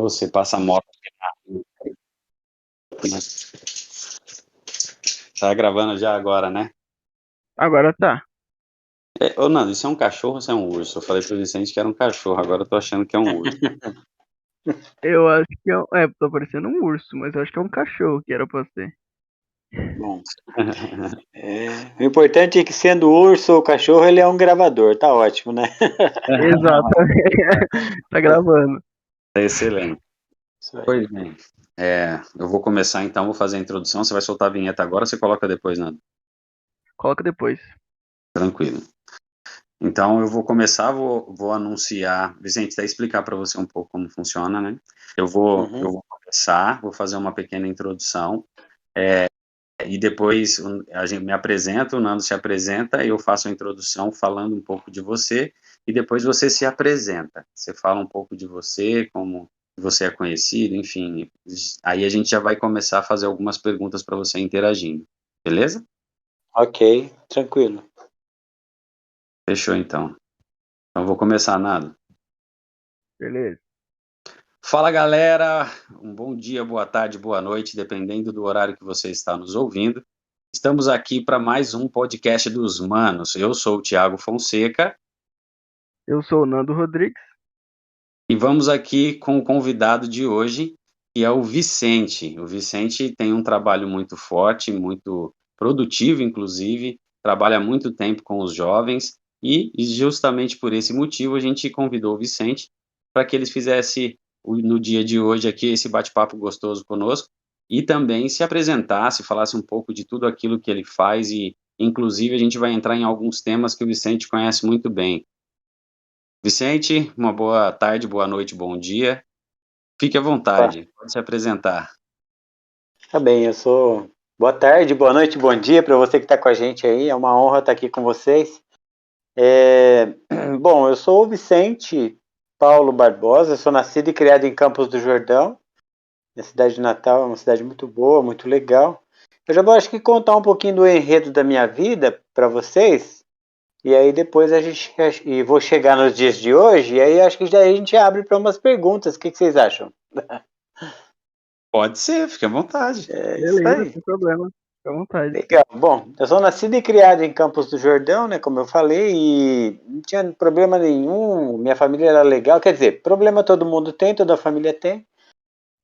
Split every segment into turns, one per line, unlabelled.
você, passa a moto. Tá gravando já agora, né?
Agora tá.
Ô, Nando, isso é um cachorro ou isso é um urso? Eu falei pro Vicente que era um cachorro, agora eu tô achando que é um urso.
Eu acho que tá parecendo um urso, mas eu acho que é um cachorro que era pra ser.
Bom, o importante é que sendo urso ou cachorro, ele é um gravador, tá ótimo, né?
Exato. Tá gravando.
É excelente.
Isso aí.
Pois bem, eu vou começar então, vou fazer a introdução. Você vai soltar a vinheta agora ou você coloca depois, Nando?
Coloca depois.
Tranquilo. Então eu vou começar, vou anunciar. Vicente, até explicar para você um pouco como funciona, né? Eu vou começar, vou fazer uma pequena introdução. E depois a gente me apresenta, o Nando se apresenta, eu faço a introdução falando um pouco de você, e depois você se apresenta. Você fala um pouco de você, como você é conhecido, enfim. Aí a gente já vai começar a fazer algumas perguntas para você interagindo. Beleza?
Ok, tranquilo.
Fechou então. Então vou começar, Nando.
Beleza.
Fala, galera, um bom dia, boa tarde, boa noite, dependendo do horário que você está nos ouvindo. Estamos aqui para mais um podcast dos Manos. Eu sou o Thiago Fonseca
Eu sou o Nando Rodrigues.
e vamos aqui com o convidado de hoje, que é o Vicente. O Vicente tem um trabalho muito forte, muito produtivo, inclusive, trabalha há muito tempo com os jovens e justamente por esse motivo a gente convidou o Vicente para que ele fizesse no dia de hoje aqui esse bate-papo gostoso conosco e também se apresentasse, falasse um pouco de tudo aquilo que ele faz e, inclusive, a gente vai entrar em alguns temas que o Vicente conhece muito bem. Vicente, uma boa tarde, boa noite, bom dia. Fique à vontade, pode se apresentar.
Tá bem, eu sou. Boa tarde, boa noite, bom dia para você que está com a gente aí. É uma honra estar aqui com vocês. Bom, eu sou o Vicente Paulo Barbosa, sou nascido e criado em Campos do Jordão. Minha cidade de Natal é uma cidade muito boa, muito legal. Eu já vou acho que contar um pouquinho do enredo da minha vida para vocês. E aí depois vou chegar nos dias de hoje, e aí acho que já a gente abre para umas perguntas. O que vocês acham?
Pode ser, fique à vontade.
É isso
Beleza,
aí.
sem problema. Fica à vontade.
Legal. Bom, eu sou nascido e criado em Campos do Jordão, né, como eu falei, e não tinha problema nenhum, minha família era legal, quer dizer, problema todo mundo tem, toda a família tem,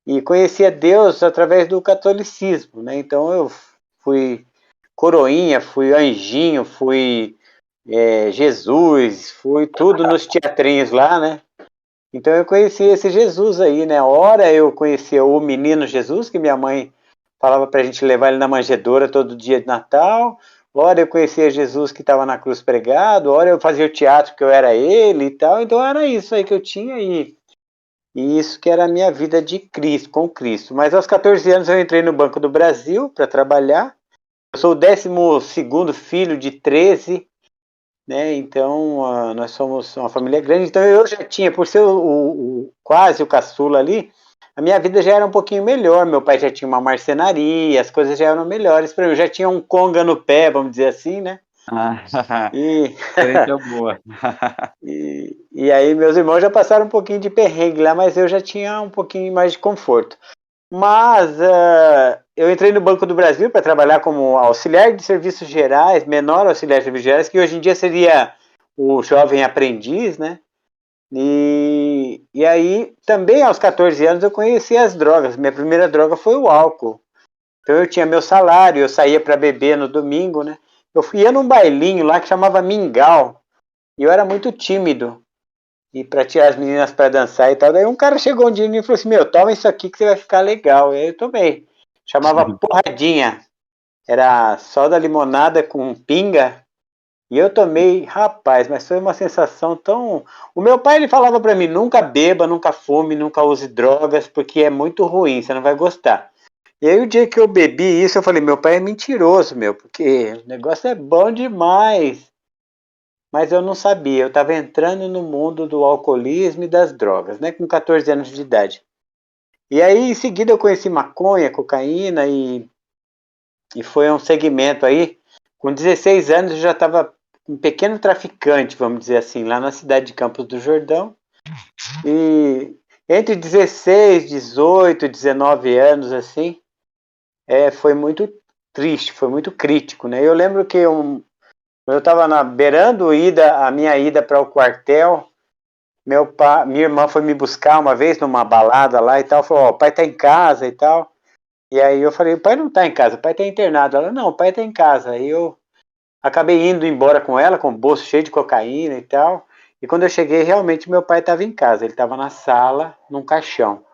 e conhecia Deus através do catolicismo, né, então eu fui coroinha, fui anjinho, fui Jesus, fui tudo nos teatrinhos lá, né, então eu conheci esse Jesus aí, né, ora eu conhecia o menino Jesus, que minha mãe falava para a gente levar ele na manjedoura todo dia de Natal. Ora eu conhecia Jesus que estava na cruz pregado, ora eu fazia o teatro que eu era ele e tal. Então era isso aí que eu tinha e isso que era a minha vida de Cristo, com Cristo. Mas aos 14 anos eu entrei no Banco do Brasil para trabalhar. Eu sou o 12º filho de 13, né? Então nós somos uma família grande. Então eu já tinha, por ser quase o caçula ali, a minha vida já era um pouquinho melhor. Meu pai já tinha uma marcenaria, as coisas já eram melhores para mim. Eu já tinha um conga no pé, vamos dizer assim, né? E,
Experiência boa.
e aí meus irmãos já passaram um pouquinho de perrengue lá, mas eu já tinha um pouquinho mais de conforto. Mas eu entrei no Banco do Brasil para trabalhar como auxiliar de serviços gerais, menor auxiliar de serviços gerais, que hoje em dia seria o jovem aprendiz, né? E aí, também aos 14 anos, eu conheci as drogas. Minha primeira droga foi o álcool. Então eu tinha meu salário, eu saía para beber no domingo, né? Eu ia num bailinho lá que chamava Mingau. E eu era muito tímido. E para tirar as meninas para dançar e tal. Daí um cara chegou um dia e falou assim: Meu, toma isso aqui que você vai ficar legal. E aí eu tomei. Chamava Porradinha. Era soda limonada com pinga. E eu tomei, rapaz, mas foi uma sensação tão. O meu pai ele falava para mim: nunca beba, nunca fume, nunca use drogas, porque é muito ruim, você não vai gostar. E aí o dia que eu bebi isso, eu falei: meu pai é mentiroso, meu, porque o negócio é bom demais. Mas eu não sabia, eu estava entrando no mundo do alcoolismo e das drogas, né, com 14 anos de idade. E aí em seguida eu conheci maconha, cocaína e foi um segmento aí. Com 16 anos eu já estava um pequeno traficante, vamos dizer assim, lá na cidade de Campos do Jordão. E entre 16, 18, 19 anos, assim, foi muito triste, foi muito crítico, né? Eu lembro que eu estava beirando a minha ida para o quartel, minha irmã foi me buscar uma vez numa balada lá e tal, falou, ó, o pai tá em casa e tal. E aí eu falei, o pai não tá em casa, o pai tá internado. Ela, não, o pai tá em casa. Aí eu acabei indo embora com ela, com o bolso cheio de cocaína e tal. E quando eu cheguei, realmente meu pai estava em casa. Ele estava na sala, num caixão.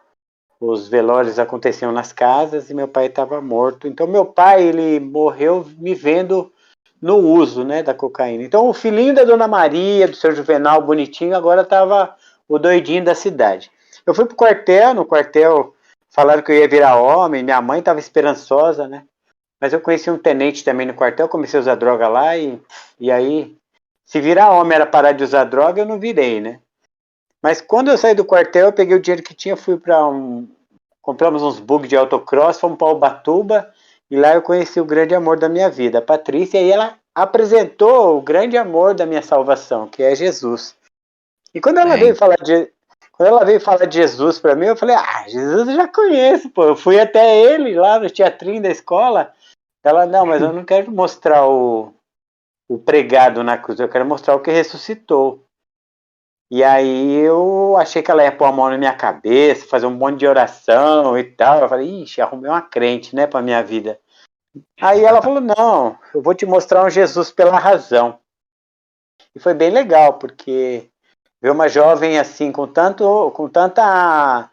Os velórios aconteciam nas casas e meu pai estava morto. Então meu pai, ele morreu me vendo no uso, né, da cocaína. Então o filhinho da Dona Maria, do seu Juvenal bonitinho, agora estava o doidinho da cidade. Eu fui pro quartel, no quartel falaram que eu ia virar homem, minha mãe estava esperançosa, né? Mas eu conheci um tenente também no quartel, comecei a usar droga lá e aí, se virar homem era parar de usar droga, eu não virei, né? Mas quando eu saí do quartel, eu peguei o dinheiro que tinha, fui para compramos uns bugs de autocross, fomos para Ubatuba e lá eu conheci o grande amor da minha vida, a Patrícia, e ela apresentou o grande amor da minha salvação, que é Jesus. E quando ela veio falar de Jesus para mim, eu falei, Jesus eu já conheço, pô, eu fui até ele lá no teatrinho da escola. Ela, não, mas eu não quero mostrar o pregado na cruz, eu quero mostrar o que ressuscitou. E aí eu achei que ela ia pôr a mão na minha cabeça, fazer um monte de oração e tal. Eu falei, ixi, arrumei uma crente, né, pra minha vida. Aí ela falou, não, eu vou te mostrar um Jesus pela razão. E foi bem legal, porque ver uma jovem assim, com tanta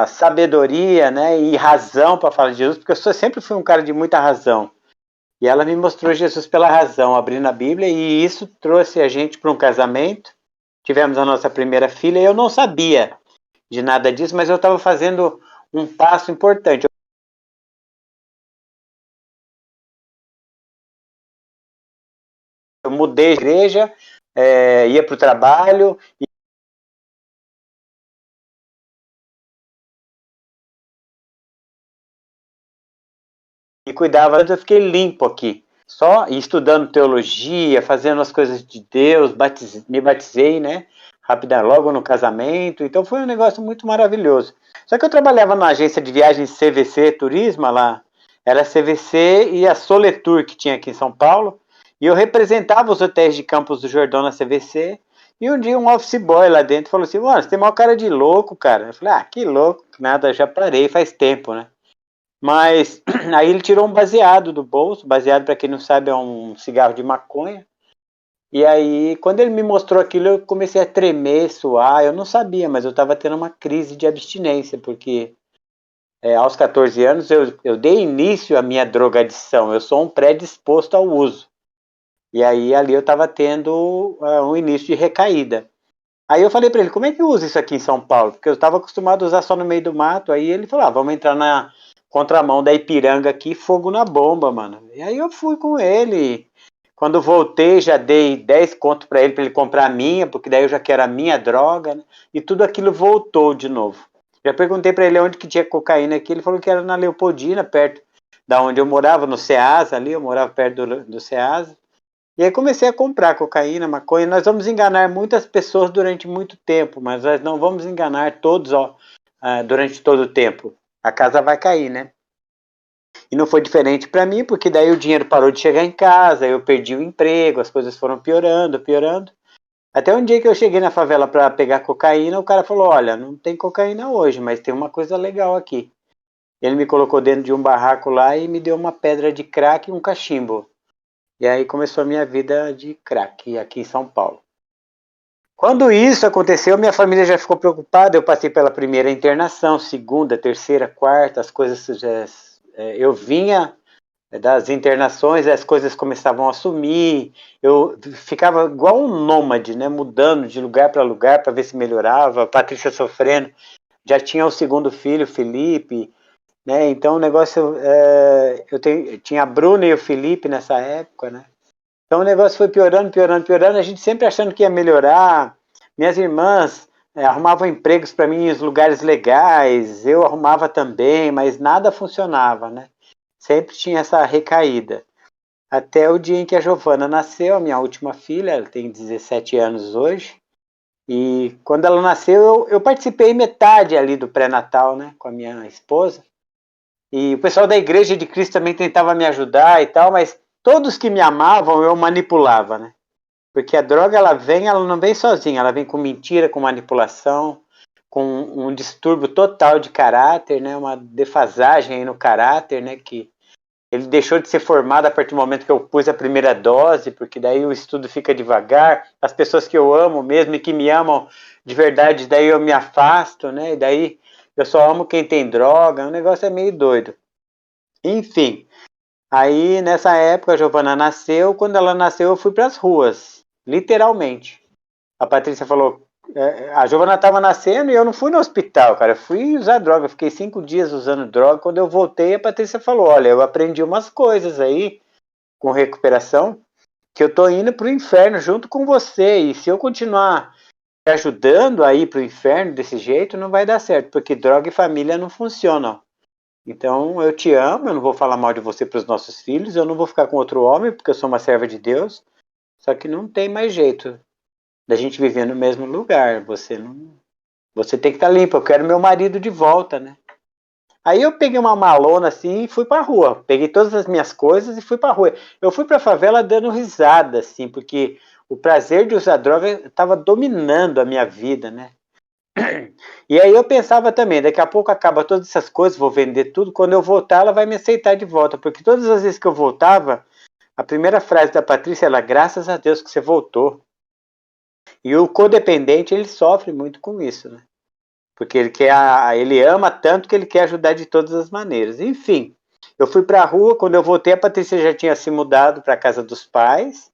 sabedoria, né, e razão para falar de Jesus, porque eu sempre fui um cara de muita razão. E ela me mostrou Jesus pela razão, abrindo a Bíblia, e isso trouxe a gente para um casamento. Tivemos a nossa primeira filha, e eu não sabia de nada disso, mas eu estava fazendo um passo importante. Eu mudei de igreja, ia para o trabalho, e cuidava, eu fiquei limpo aqui. Só estudando teologia, fazendo as coisas de Deus, me batizei, né? Rapidamente, logo no casamento. Então foi um negócio muito maravilhoso. Só que eu trabalhava na agência de viagens CVC Turismo lá. Era a CVC e a Soletur que tinha aqui em São Paulo. E eu representava os hotéis de Campos do Jordão na CVC. E um dia um office boy lá dentro falou assim, mano, você tem maior cara de louco, cara. Eu falei, que louco, nada, já parei faz tempo, né? Mas aí ele tirou um baseado do bolso. Baseado, para quem não sabe, é um cigarro de maconha. E aí, quando ele me mostrou aquilo, eu comecei a tremer, suar. Eu não sabia, mas eu estava tendo uma crise de abstinência, porque aos 14 anos eu dei início à minha drogadição. Eu sou um predisposto ao uso. E aí, ali eu estava tendo um início de recaída. Aí eu falei para ele, como é que eu uso isso aqui em São Paulo? Porque eu estava acostumado a usar só no meio do mato. Aí ele falou, vamos entrar na contramão da Ipiranga aqui, fogo na bomba, mano. E aí eu fui com ele. Quando voltei, já dei 10 conto para ele comprar a minha, porque daí eu já quero a minha droga, né? E tudo aquilo voltou de novo. Já perguntei para ele onde que tinha cocaína aqui, ele falou que era na Leopoldina, perto da onde eu morava, no Ceasa ali, eu morava perto do Ceasa. E aí comecei a comprar cocaína, maconha. Nós vamos enganar muitas pessoas durante muito tempo, mas nós não vamos enganar todos durante todo o tempo. A casa vai cair, né? E não foi diferente para mim, porque daí o dinheiro parou de chegar em casa, eu perdi o emprego, as coisas foram piorando, piorando. Até um dia que eu cheguei na favela para pegar cocaína, o cara falou, olha, não tem cocaína hoje, mas tem uma coisa legal aqui. Ele me colocou dentro de um barraco lá e me deu uma pedra de crack e um cachimbo. E aí começou a minha vida de crack aqui em São Paulo. Quando isso aconteceu, minha família já ficou preocupada. Eu passei pela primeira internação, segunda, terceira, quarta, as coisas eu vinha das internações, as coisas começavam a sumir, eu ficava igual um nômade, né, mudando de lugar para ver se melhorava. A Patrícia sofrendo, já tinha o segundo filho, Felipe, né, então o negócio, eu tinha a Bruna e o Felipe nessa época, né, então o negócio foi piorando, piorando, piorando, a gente sempre achando que ia melhorar. Minhas irmãs arrumavam empregos para mim em lugares legais, eu arrumava também, mas nada funcionava, né? Sempre tinha essa recaída. Até o dia em que a Giovana nasceu, a minha última filha, ela tem 17 anos hoje, E quando ela nasceu, eu participei metade ali do pré-natal, né, com a minha esposa. E o pessoal da Igreja de Cristo também tentava me ajudar e tal, mas todos que me amavam eu manipulava, né? Porque a droga, ela não vem sozinha, ela vem com mentira, com manipulação, com um distúrbio total de caráter, né? Uma defasagem aí no caráter, né? Que ele deixou de ser formado a partir do momento que eu pus a primeira dose, porque daí o estudo fica devagar, as pessoas que eu amo mesmo e que me amam de verdade, daí eu me afasto, né? E daí eu só amo quem tem droga, o negócio é meio doido. Enfim, aí nessa época a Giovana nasceu, quando ela nasceu eu fui para as ruas, literalmente. A Patrícia falou, a Giovana estava nascendo e eu não fui no hospital, cara, eu fui usar droga, eu fiquei 5 dias usando droga, quando eu voltei a Patrícia falou, olha, eu aprendi umas coisas aí com recuperação, que eu tô indo pro inferno junto com você, e se eu continuar te ajudando a ir pro inferno desse jeito, não vai dar certo, porque droga e família não funcionam. Então, eu te amo, eu não vou falar mal de você para os nossos filhos, eu não vou ficar com outro homem, porque eu sou uma serva de Deus, só que não tem mais jeito da gente viver no mesmo lugar, você tem que estar limpo, eu quero meu marido de volta, né? Aí eu peguei uma malona assim e fui pra rua, peguei todas as minhas coisas e fui pra rua. Eu fui pra favela dando risada, assim, porque o prazer de usar droga estava dominando a minha vida, né? E aí eu pensava também, daqui a pouco acaba todas essas coisas, vou vender tudo, quando eu voltar ela vai me aceitar de volta, porque todas as vezes que eu voltava, a primeira frase da Patrícia era, graças a Deus que você voltou. E o codependente, ele sofre muito com isso, né? Porque ele ama tanto que ele quer ajudar de todas as maneiras. Enfim, eu fui pra rua, quando eu voltei a Patrícia já tinha se mudado para casa dos pais,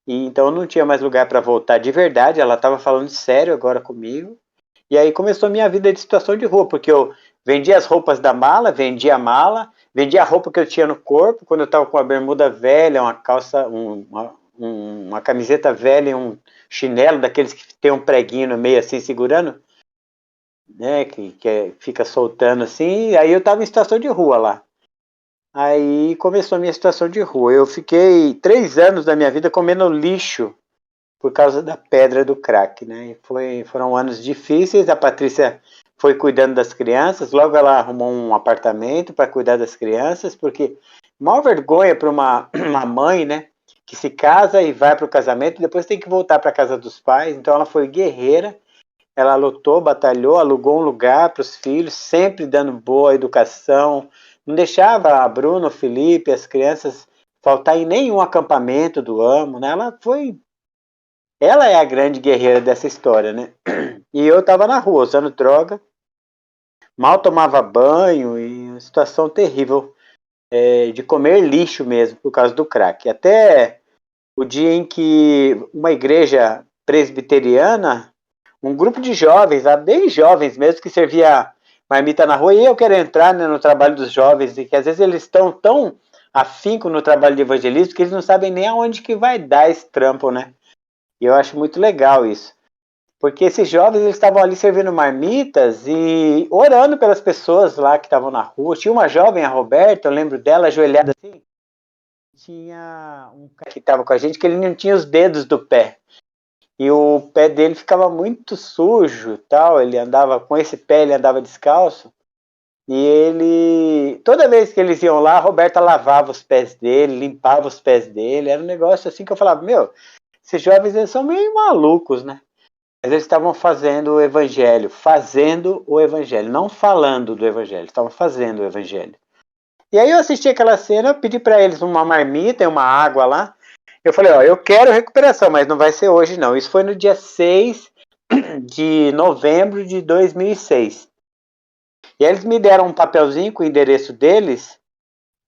e então não tinha mais lugar para voltar de verdade, ela estava falando sério agora comigo. E aí começou a minha vida de situação de rua, porque eu vendia as roupas da mala, vendia a mala, vendia a roupa que eu tinha no corpo, quando eu estava com uma bermuda velha, uma calça, uma camiseta velha e um chinelo daqueles que tem um preguinho no meio assim segurando, né, fica soltando assim, e aí eu estava em situação de rua lá. Aí começou a minha situação de rua. Eu fiquei 3 anos da minha vida comendo lixo por causa da pedra do crack, né? Foram anos difíceis. A Patrícia foi cuidando das crianças. Logo ela arrumou um apartamento para cuidar das crianças, porque maior vergonha para uma mãe, né? Que se casa e vai para o casamento e depois tem que voltar para a casa dos pais. Então ela foi guerreira. Ela lutou, batalhou, alugou um lugar para os filhos, sempre dando boa educação. Não deixava a Bruna, o Felipe, as crianças faltar em nenhum acampamento do Amo, né? Ela é a grande guerreira dessa história, né? E eu tava na rua usando droga, mal tomava banho e uma situação terrível de comer lixo mesmo por causa do crack. Até o dia em que uma igreja presbiteriana, um grupo de jovens, bem jovens mesmo, que servia marmita na rua, e eu quero entrar, né, no trabalho dos jovens, e que às vezes eles estão tão afinco no trabalho de evangelismo que eles não sabem nem aonde que vai dar esse trampo, né? E eu acho muito legal isso. Porque esses jovens, eles estavam ali servindo marmitas e orando pelas pessoas lá que estavam na rua. Tinha uma jovem, a Roberta, eu lembro dela, ajoelhada assim. Tinha um cara que estava com a gente que ele não tinha os dedos do pé. E o pé dele ficava muito sujo, tal. Ele andava com esse pé, ele andava descalço. E ele, toda vez que eles iam lá, a Roberta lavava os pés dele, limpava os pés dele. Era um negócio assim que eu falava, meu, esses jovens eles são meio malucos, né? Mas eles estavam fazendo o evangelho, não falando do evangelho, estavam fazendo o evangelho. E aí eu assisti aquela cena, eu pedi para eles uma marmita e uma água lá. Eu falei, ó, eu quero recuperação, mas não vai ser hoje não. Isso foi no dia 6 de novembro de 2006. E aí eles me deram um papelzinho com o endereço deles.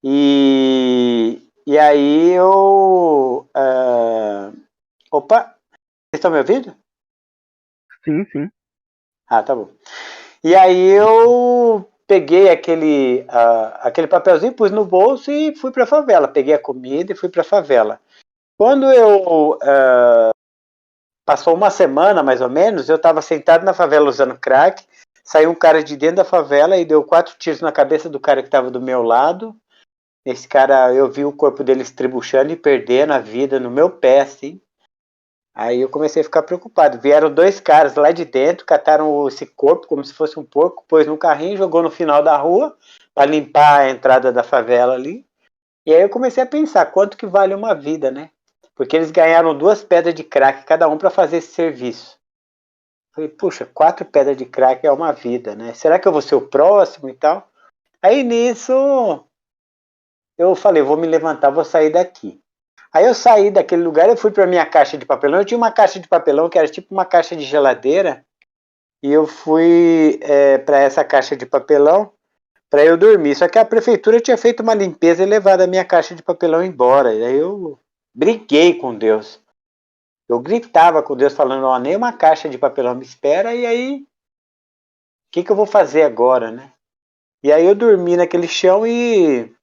E aí eu... Opa, vocês estão me ouvindo?
Sim, sim.
Ah, tá bom. E aí eu peguei aquele papelzinho, pus no bolso e fui pra favela. Peguei a comida e fui pra favela. Quando eu... passou uma semana, mais ou menos, eu estava sentado na favela usando crack. Saiu um cara de dentro da favela e deu 4 tiros na cabeça do cara que estava do meu lado. Esse cara, eu vi o corpo dele estribuchando e perdendo a vida no meu pé, assim. Aí eu comecei a ficar preocupado. Vieram 2 caras lá de dentro, cataram esse corpo como se fosse um porco, pôs no carrinho, jogou no final da rua para limpar a entrada da favela ali. E aí eu comecei a pensar quanto que vale uma vida, né? Porque eles ganharam 2 pedras de crack cada um para fazer esse serviço. Falei, puxa, 4 pedras de crack é uma vida, né? Será que eu vou ser o próximo e tal? Aí nisso eu falei, vou me levantar, vou sair daqui. Aí eu saí daquele lugar, eu fui para minha caixa de papelão. Eu tinha uma caixa de papelão que era tipo uma caixa de geladeira. E eu fui para essa caixa de papelão para eu dormir. Só que a prefeitura tinha feito uma limpeza e levado a minha caixa de papelão embora. E aí eu briguei com Deus. Eu gritava com Deus falando, ó, nem uma caixa de papelão me espera. E aí, o que eu vou fazer agora, né? E aí eu dormi naquele chão e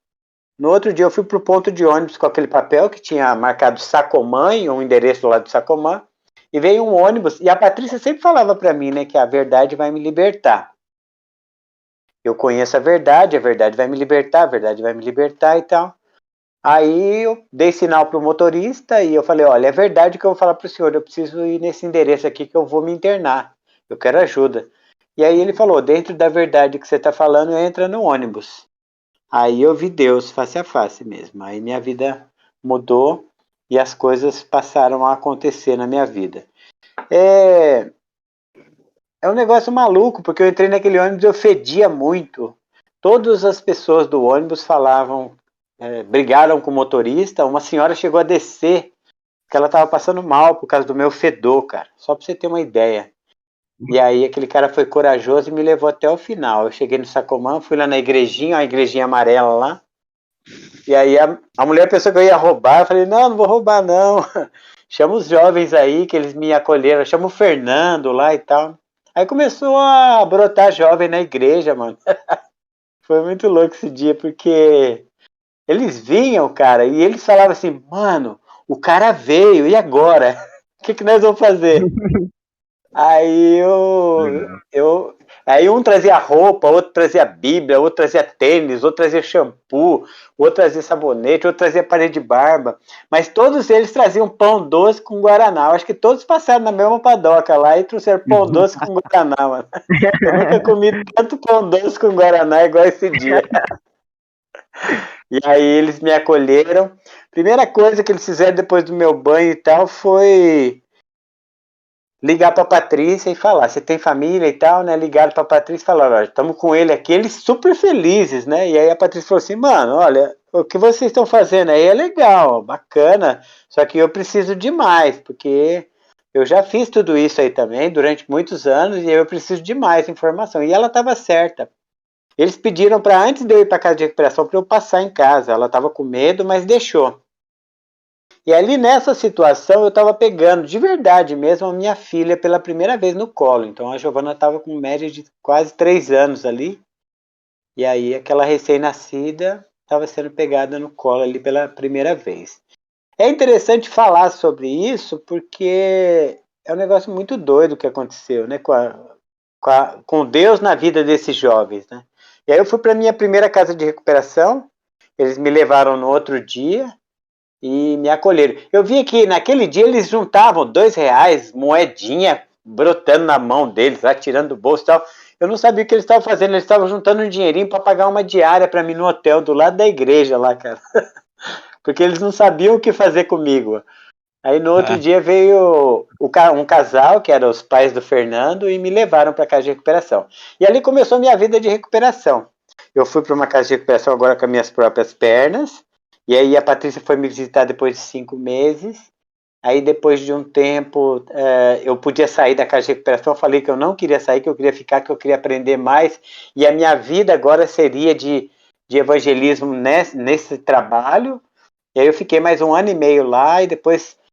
no outro dia eu fui pro ponto de ônibus com aquele papel que tinha marcado Sacomã, um endereço lá do Sacomã, e veio um ônibus, e a Patrícia sempre falava para mim, né, que a verdade vai me libertar. Eu conheço a verdade vai me libertar, a verdade vai me libertar e tal. Aí eu dei sinal pro motorista e eu falei, olha, é verdade que eu vou falar pro senhor, eu preciso ir nesse endereço aqui que eu vou me internar, eu quero ajuda. E aí ele falou, dentro da verdade que você tá falando, entra no ônibus. Aí eu vi Deus face a face mesmo. Aí minha vida mudou e as coisas passaram a acontecer na minha vida. É um negócio maluco, porque eu entrei naquele ônibus e eu fedia muito. Todas as pessoas do ônibus falavam, brigaram com o motorista. Uma senhora chegou a descer, porque ela estava passando mal por causa do meu fedor, cara. Só para você ter uma ideia. E aí aquele cara foi corajoso e me levou até o final. Eu cheguei no Sacomã, fui lá na igrejinha, a igrejinha amarela lá. E aí a mulher pensou que eu ia roubar. Eu falei, não vou roubar não. Chama os jovens aí que eles me acolheram. Chama o Fernando lá e tal. Aí começou a brotar jovem na igreja, mano. Foi muito louco esse dia, porque eles vinham, cara, e eles falavam assim, mano, o cara veio, e agora? O que nós vamos fazer? Aí aí um trazia roupa, outro trazia Bíblia, outro trazia tênis, outro trazia shampoo, outro trazia sabonete, outro trazia parede de barba. Mas todos eles traziam pão doce com guaraná. Eu acho que todos passaram na mesma padoca lá e trouxeram pão doce com guaraná, mano. Eu nunca comi tanto pão doce com guaraná igual esse dia. E aí eles me acolheram. Primeira coisa que eles fizeram depois do meu banho e tal foi ligar para a Patrícia e falar, você tem família e tal, né? Ligaram para a Patrícia e falaram, olha, estamos com ele aqui, eles super felizes, né? E aí a Patrícia falou assim, mano, olha, o que vocês estão fazendo aí é legal, bacana, só que eu preciso de mais, porque eu já fiz tudo isso aí também durante muitos anos e eu preciso de mais informação. E ela estava certa. Eles pediram para antes de eu ir para casa de recuperação para eu passar em casa. Ela estava com medo, mas deixou. E ali nessa situação eu estava pegando de verdade mesmo a minha filha pela primeira vez no colo. Então a Giovana estava com média de quase 3 anos ali. E aí aquela recém-nascida estava sendo pegada no colo ali pela primeira vez. É interessante falar sobre isso porque é um negócio muito doido que aconteceu, né? Com Deus na vida desses jovens, né? E aí eu fui para minha primeira casa de recuperação. Eles me levaram no outro dia e me acolheram. Eu vi que naquele dia eles juntavam R$2, moedinha brotando na mão deles, lá tirando do bolso e tal. Eu não sabia o que eles estavam fazendo, eles estavam juntando um dinheirinho para pagar uma diária para mim no hotel do lado da igreja lá, cara. Porque eles não sabiam o que fazer comigo. Aí no outro dia veio um casal, que eram os pais do Fernando, e me levaram para a casa de recuperação. E ali começou a minha vida de recuperação. Eu fui para uma casa de recuperação agora com as minhas próprias pernas. E aí a Patrícia foi me visitar depois de 5 meses. Aí depois de um tempo eu podia sair da casa de recuperação. Eu falei que eu não queria sair, que eu queria ficar, que eu queria aprender mais. E a minha vida agora seria de evangelismo nesse trabalho. E aí eu fiquei mais 1 ano e meio lá e depois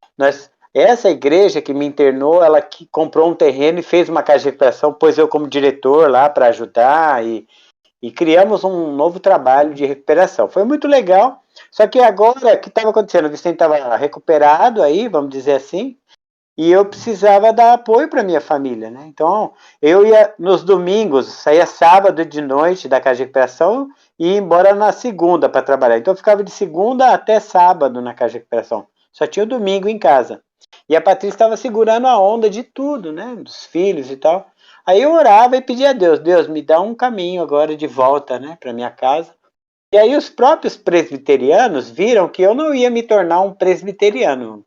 essa igreja que me internou, ela que comprou um terreno e fez uma casa de recuperação, pôs eu como diretor lá para ajudar e criamos um novo trabalho de recuperação. Foi muito legal, só que agora, o que estava acontecendo? O Vicente estava recuperado aí, vamos dizer assim, e eu precisava dar apoio para minha família, né? Então, eu ia nos domingos, saía sábado de noite da casa de recuperação e ia embora na segunda para trabalhar. Então, eu ficava de segunda até sábado na casa de recuperação. Só tinha o domingo em casa. E a Patrícia estava segurando a onda de tudo, né? Dos filhos e tal. Aí eu orava e pedia a Deus, Deus, me dá um caminho agora de volta, né, para minha casa. E aí os próprios presbiterianos viram que eu não ia me tornar um presbiteriano.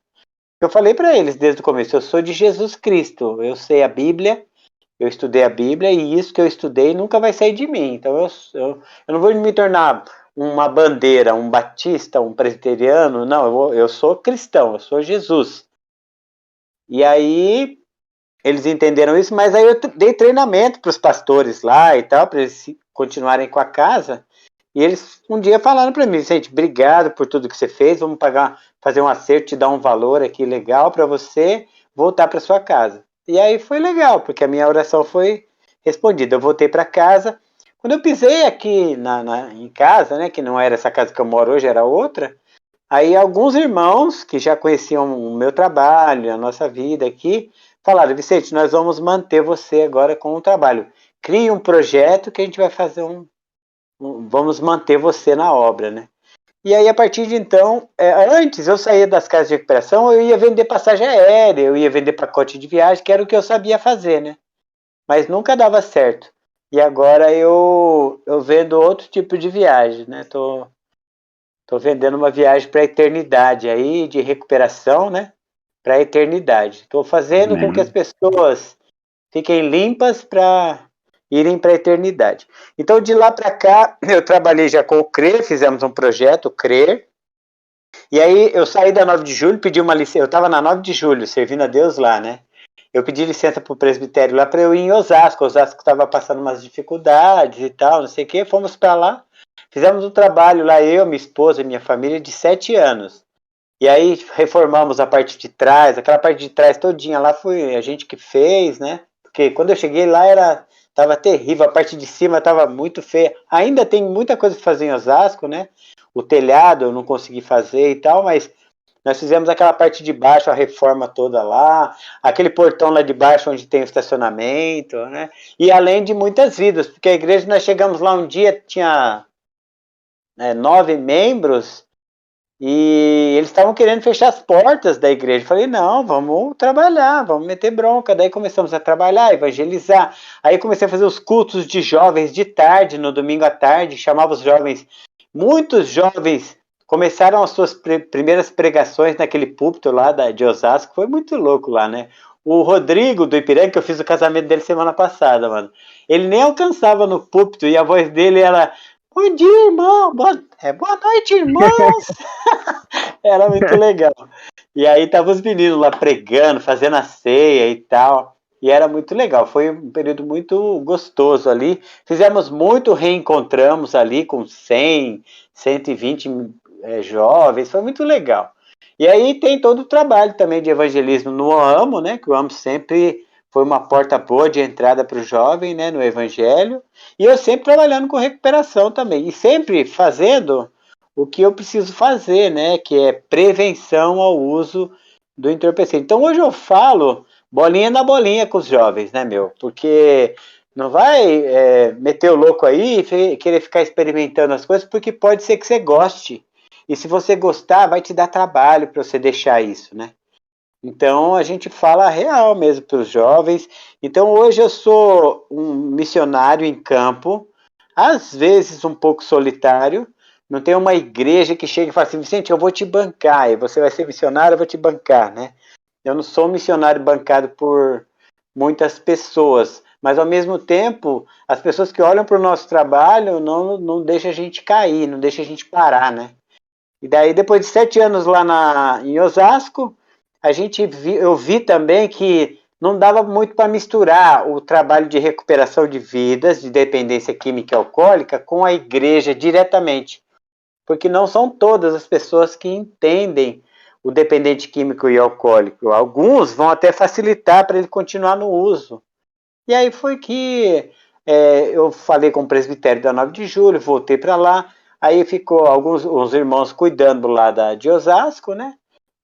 Eu falei para eles desde o começo, eu sou de Jesus Cristo, eu sei a Bíblia, eu estudei a Bíblia e isso que eu estudei nunca vai sair de mim. Então eu não vou me tornar uma bandeira, um batista, um presbiteriano, não, eu sou cristão, eu sou Jesus. E aí eles entenderam isso, mas aí eu dei treinamento para os pastores lá e tal, para eles continuarem com a casa. E eles um dia falaram para mim, gente, obrigado por tudo que você fez, vamos fazer um acerto, te dar um valor aqui legal para você voltar para sua casa. E aí foi legal, porque a minha oração foi respondida. Eu voltei para casa. Quando eu pisei aqui em casa, né, que não era essa casa que eu moro hoje, era outra, aí alguns irmãos que já conheciam o meu trabalho, a nossa vida aqui, falaram, Vicente, nós vamos manter você agora com o trabalho. Crie um projeto que a gente vai fazer vamos manter você na obra, né? E aí, a partir de então, antes eu saía das casas de recuperação, eu ia vender passagem aérea, eu ia vender pacote de viagem, que era o que eu sabia fazer, né? Mas nunca dava certo. E agora eu vendo outro tipo de viagem, né? Tô vendendo uma viagem para a eternidade aí, de recuperação, né? Para a eternidade. Estou fazendo com que as pessoas fiquem limpas para irem para a eternidade. Então, de lá para cá, eu trabalhei já com o CRER, fizemos um projeto, o CRER, e aí eu saí da 9 de julho, pedi uma licença, eu estava na 9 de julho, servindo a Deus lá, né? Eu pedi licença para o presbitério lá para eu ir em Osasco estava passando umas dificuldades e tal, não sei o que, fomos para lá, fizemos um trabalho lá, eu, minha esposa e minha família, de 7 anos. E aí reformamos a parte de trás, aquela parte de trás todinha lá foi a gente que fez, né? Porque quando eu cheguei lá tava terrível, a parte de cima tava muito feia. Ainda tem muita coisa para fazer em Osasco, né? O telhado eu não consegui fazer e tal, mas nós fizemos aquela parte de baixo, a reforma toda lá, aquele portão lá de baixo onde tem o estacionamento, né? E além de muitas vidas, porque a igreja, nós chegamos lá um dia, tinha 9 membros, e eles estavam querendo fechar as portas da igreja. Eu falei, não, vamos trabalhar, vamos meter bronca. Daí começamos a trabalhar, evangelizar. Aí comecei a fazer os cultos de jovens de tarde, no domingo à tarde, chamava os jovens. Muitos jovens começaram as suas primeiras pregações naquele púlpito lá de Osasco. Foi muito louco lá, né? O Rodrigo do Ipiranga, que eu fiz o casamento dele semana passada, mano. Ele nem alcançava no púlpito e a voz dele era... Bom dia, irmão. Boa noite, irmãos. Era muito legal. E aí estavam os meninos lá pregando, fazendo a ceia e tal. E era muito legal. Foi um período muito gostoso ali. Fizemos muito, reencontramos ali com 100, 120 jovens. Foi muito legal. E aí tem todo o trabalho também de evangelismo no AMO, né? Que o AMO sempre foi uma porta boa de entrada para o jovem, né? No evangelho. E eu sempre trabalhando com recuperação também. E sempre fazendo o que eu preciso fazer, né? Que é prevenção ao uso do entorpecente. Então hoje eu falo bolinha na bolinha com os jovens, né, meu? Porque não vai meter o louco aí e querer ficar experimentando as coisas, porque pode ser que você goste. E se você gostar, vai te dar trabalho para você deixar isso, né? Então a gente fala real mesmo para os jovens. Então hoje eu sou um missionário em campo, às vezes um pouco solitário. Não tem uma igreja que chega e fala assim, Vicente, eu vou te bancar, e você vai ser missionário, eu vou te bancar, né? Eu não sou um missionário bancado por muitas pessoas, mas ao mesmo tempo, as pessoas que olham para o nosso trabalho não deixam a gente cair, não deixam a gente parar, né? E daí, depois de 7 anos lá em Osasco, eu vi também que não dava muito para misturar o trabalho de recuperação de vidas, de dependência química e alcoólica, com a igreja diretamente. Porque não são todas as pessoas que entendem o dependente químico e alcoólico. Alguns vão até facilitar para ele continuar no uso. E aí foi que eu falei com o presbitério da 9 de julho, voltei para lá, aí ficou uns irmãos cuidando lá de Osasco, né?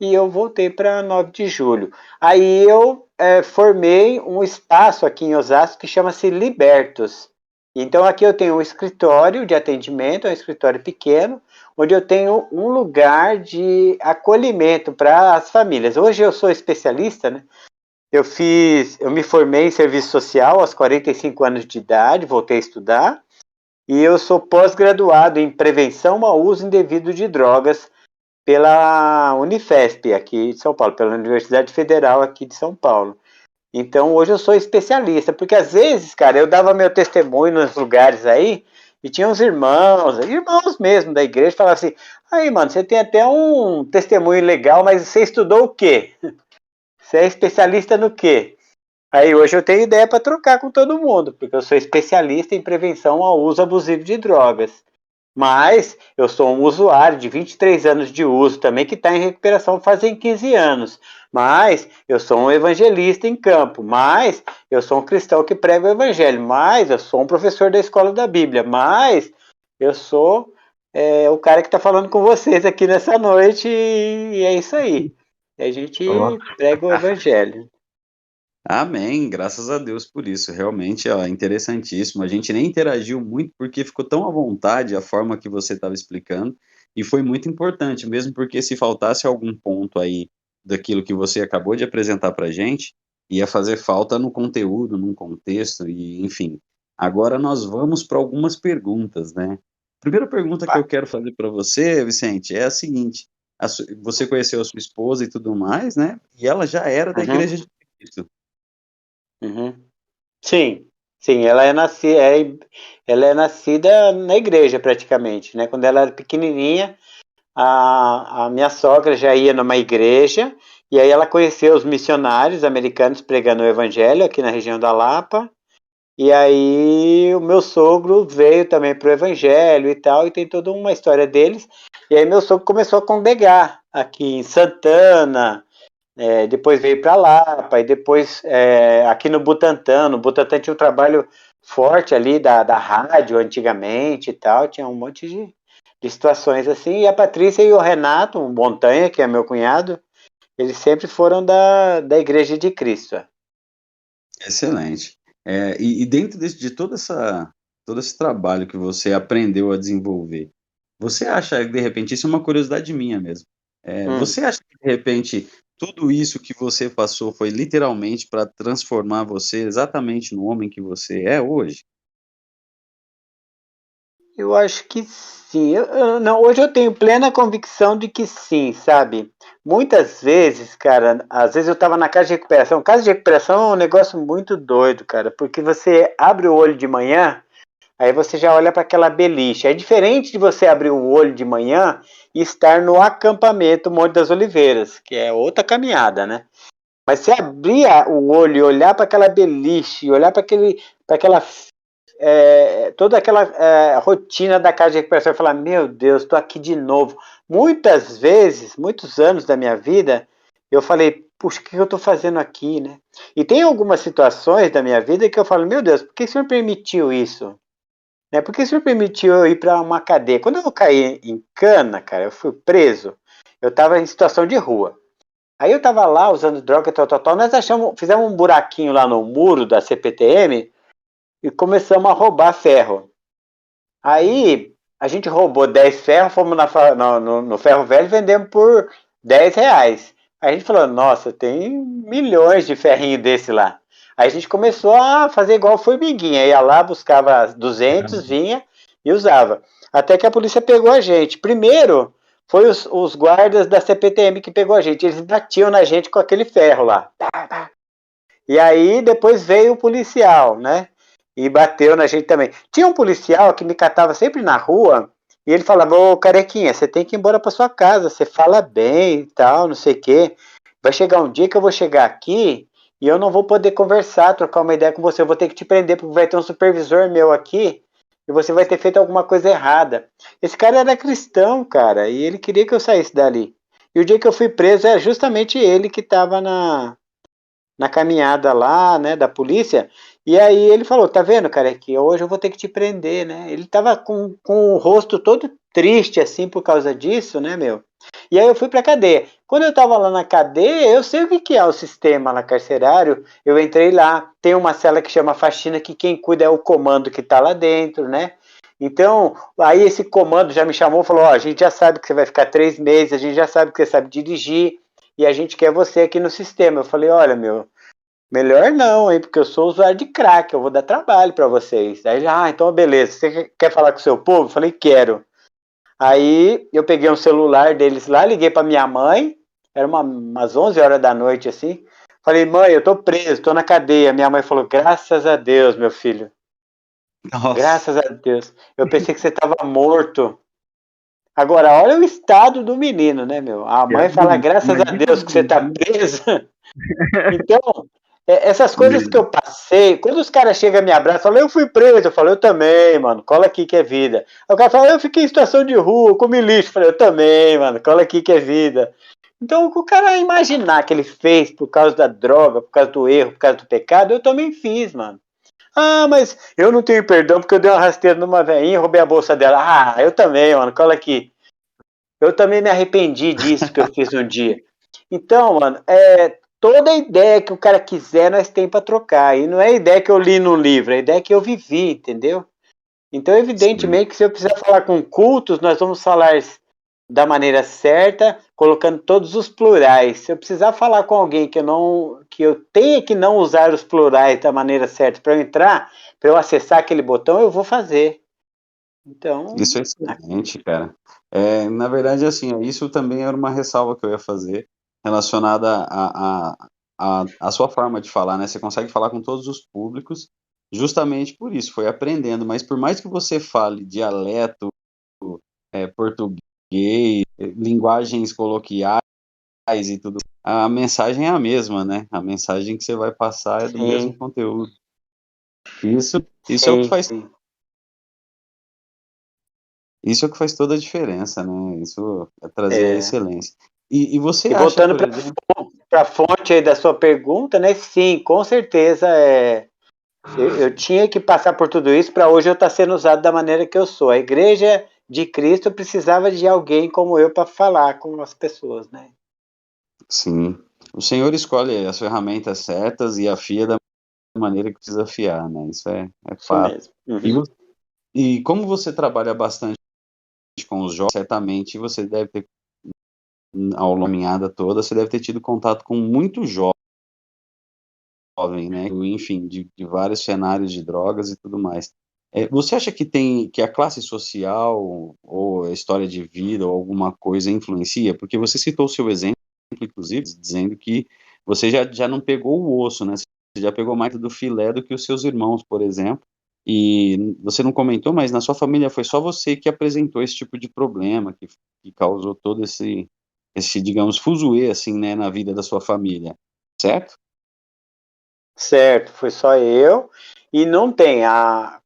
E eu voltei para 9 de julho. Aí eu formei um espaço aqui em Osasco que chama-se Libertos. Então aqui eu tenho um escritório de atendimento, um escritório pequeno, onde eu tenho um lugar de acolhimento para as famílias. Hoje eu sou especialista, né? Eu me formei em serviço social aos 45 anos de idade, voltei a estudar, e eu sou pós-graduado em prevenção ao uso indevido de drogas pela Unifesp, aqui de São Paulo, pela Universidade Federal aqui de São Paulo. Então hoje eu sou especialista, porque às vezes, cara, eu dava meu testemunho nos lugares aí, e tinha uns irmãos mesmo da igreja, falavam assim, aí mano, você tem até um testemunho legal, mas você estudou o quê? Você é especialista no quê? Aí hoje eu tenho ideia para trocar com todo mundo, porque eu sou especialista em prevenção ao uso abusivo de drogas. Mas eu sou um usuário de 23 anos de uso também, que está em recuperação fazem 15 anos. Mas eu sou um evangelista em campo. Mas eu sou um cristão que prega o evangelho. Mas eu sou um professor da escola da Bíblia. Mas eu sou o cara que está falando com vocês aqui nessa noite. E é isso aí. A gente prega o evangelho.
Amém, graças a Deus por isso. Realmente é interessantíssimo. A gente nem interagiu muito porque ficou tão à vontade a forma que você estava explicando e foi muito importante, mesmo porque se faltasse algum ponto aí daquilo que você acabou de apresentar para a gente, ia fazer falta no conteúdo, num contexto e enfim. Agora nós vamos para algumas perguntas, né? Primeira pergunta que eu quero fazer para você, Vicente, é a seguinte: você conheceu a sua esposa e tudo mais, né? E ela já era da Igreja de Cristo.
Uhum. Sim, sim, ela é nascida na igreja praticamente, né? Quando ela era pequenininha, a minha sogra já ia numa igreja e aí ela conheceu os missionários americanos pregando o evangelho aqui na região da Lapa. E aí o meu sogro veio também para o evangelho e tal, e tem toda uma história deles. E aí meu sogro começou a congregar aqui em Santana. Depois veio para Lapa e depois aqui no Butantã. No Butantã tinha um trabalho forte ali da rádio antigamente e tal, tinha um monte de situações assim. E a Patrícia e o Renato, um Montanha, que é meu cunhado, eles sempre foram da Igreja de Cristo.
Excelente. E dentro de todo esse trabalho que você aprendeu a desenvolver, você acha, de repente, isso é uma curiosidade minha mesmo, você acha que, de repente, tudo isso que você passou foi literalmente para transformar você exatamente no homem que você é hoje?
Eu acho que sim. Não, hoje eu tenho plena convicção de que sim, sabe? Muitas vezes, cara, às vezes eu tava na casa de recuperação. Casa de recuperação é um negócio muito doido, cara, porque você abre o olho de manhã, aí você já olha para aquela beliche. É diferente de você abrir o olho de manhã e estar no acampamento Monte das Oliveiras, que é outra caminhada, né? Mas você abrir o olho e olhar para aquela beliche, olhar para aquela toda aquela rotina da casa de recuperação e falar, meu Deus, estou aqui de novo. Muitas vezes, muitos anos da minha vida, eu falei, puxa, o que eu estou fazendo aqui, né? E tem algumas situações da minha vida que eu falo, meu Deus, por que o Senhor permitiu isso? Né? Por que o Senhor permitiu eu ir para uma cadeia? Quando eu caí em cana, cara, eu fui preso, eu estava em situação de rua. Aí eu estava lá usando droga, tal. Nós fizemos um buraquinho lá no muro da CPTM e começamos a roubar ferro. Aí a gente roubou 10 ferros, fomos no ferro velho e vendemos por R$10. Aí a gente falou, nossa, tem milhões de ferrinhos desse lá. Aí a gente começou a fazer igual formiguinha, ia lá, buscava 200, vinha e usava. Até que a polícia pegou a gente. Primeiro foi os guardas da CPTM que pegou a gente, eles batiam na gente com aquele ferro lá. E aí depois veio o policial, né? E bateu na gente também. Tinha um policial que me catava sempre na rua e ele falava, ô carequinha, você tem que ir embora para sua casa, você fala bem e tal, não sei o quê. Vai chegar um dia que eu vou chegar aqui e eu não vou poder conversar, trocar uma ideia com você, eu vou ter que te prender porque vai ter um supervisor meu aqui e você vai ter feito alguma coisa errada. Esse cara era cristão, cara, e ele queria que eu saísse dali. E o dia que eu fui preso era justamente ele que estava na caminhada lá, né, da polícia. E aí ele falou, tá vendo, cara, que hoje eu vou ter que te prender, né? Ele tava com o rosto todo triste, assim, por causa disso, né, meu? E aí eu fui pra cadeia. Quando eu tava lá na cadeia, eu sei o que é o sistema lá carcerário. Eu entrei lá, tem uma cela que chama faxina, que quem cuida é o comando que tá lá dentro, né? Então, aí esse comando já me chamou e falou, a gente já sabe que você vai ficar 3 meses, a gente já sabe que você sabe dirigir, e a gente quer você aqui no sistema. Eu falei, olha, meu, melhor não, hein, porque eu sou usuário de crack, eu vou dar trabalho para vocês. Aí ele, então beleza, você quer falar com o seu povo? Eu falei, quero. Aí eu peguei um celular deles lá, liguei para minha mãe, era umas 11 horas da noite, assim. Falei, mãe, eu tô preso, tô na cadeia. Minha mãe falou, graças a Deus, meu filho.
Nossa.
Graças a Deus. Eu pensei que você tava morto. Agora, olha o estado do menino, né, meu? A mãe fala, graças a Deus que você tá preso. Então, essas coisas que eu passei, quando os caras chegam e me abraçam, falam, eu fui preso. Eu falo, eu também, mano, cola aqui que é vida. Aí o cara fala, eu fiquei em situação de rua, comi lixo. Eu falei, eu também, mano, cola aqui que é vida. Então, o cara imaginar que ele fez por causa da droga, por causa do erro, por causa do pecado, eu também fiz, mano. Mas eu não tenho perdão porque eu dei uma rasteira numa velhinha e roubei a bolsa dela. Eu também, mano, cola aqui. Eu também me arrependi disso que eu fiz um dia. Então, mano, toda ideia que o cara quiser, nós tem para trocar. E não é ideia que eu li no livro, é ideia que eu vivi, entendeu? Então, evidentemente, que se eu precisar falar com cultos, nós vamos falar da maneira certa, colocando todos os plurais. Se eu precisar falar com alguém que eu tenha que não usar os plurais da maneira certa para eu entrar, para eu acessar aquele botão, eu vou fazer. Então,
isso é excelente, cara. Na verdade, assim, isso também era uma ressalva que eu ia fazer relacionada à sua forma de falar, né? Você consegue falar com todos os públicos justamente por isso, foi aprendendo. Mas por mais que você fale dialeto, português, linguagens coloquiais e tudo, a mensagem é a mesma, né? A mensagem que você vai passar é do mesmo conteúdo. Isso é o que faz. Isso é o que faz toda a diferença, né? Isso é trazer a excelência. E você acha,
voltando para a fonte aí da sua pergunta, né? Sim, com certeza eu tinha que passar por tudo isso para hoje eu estar sendo usado da maneira que eu sou. A igreja de Cristo precisava de alguém como eu para falar com as pessoas, né?
Sim. O Senhor escolhe as ferramentas certas e afia da maneira que precisa afiar, né? Isso é fato.
Isso mesmo. Uhum.
E como você trabalha bastante com os jovens, certamente você deve ter, ao longo da caminhada toda, você deve ter tido contato com muito jovem, né? Enfim, de vários cenários de drogas e tudo mais. Você acha que a classe social ou a história de vida ou alguma coisa influencia? Porque você citou o seu exemplo, inclusive, dizendo que você já não pegou o osso, né? Você já pegou mais do filé do que os seus irmãos, por exemplo. E você não comentou, mas na sua família foi só você que apresentou esse tipo de problema, que causou todo esse, digamos, fuzuê, assim, né, na vida da sua família, certo?
Certo, foi só eu. E não tem,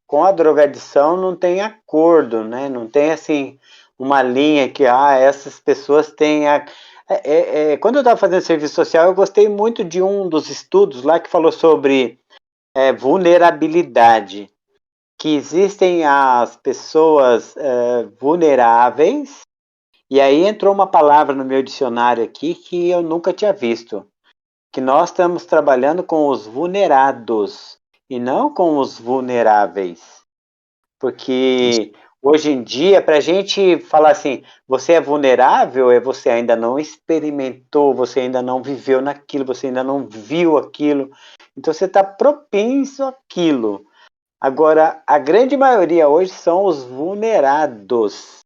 com a drogadição não tem acordo, né? Não tem, assim, uma linha que, essas pessoas têm quando eu estava fazendo serviço social, eu gostei muito de um dos estudos lá que falou sobre vulnerabilidade. Que existem as pessoas vulneráveis, e aí entrou uma palavra no meu dicionário aqui que eu nunca tinha visto, que nós estamos trabalhando com os vulnerados e não com os vulneráveis, porque hoje em dia, para a gente falar assim, você é vulnerável, você ainda não experimentou, você ainda não viveu naquilo, você ainda não viu aquilo, então você está propenso àquilo. Agora, a grande maioria hoje são os vulnerados.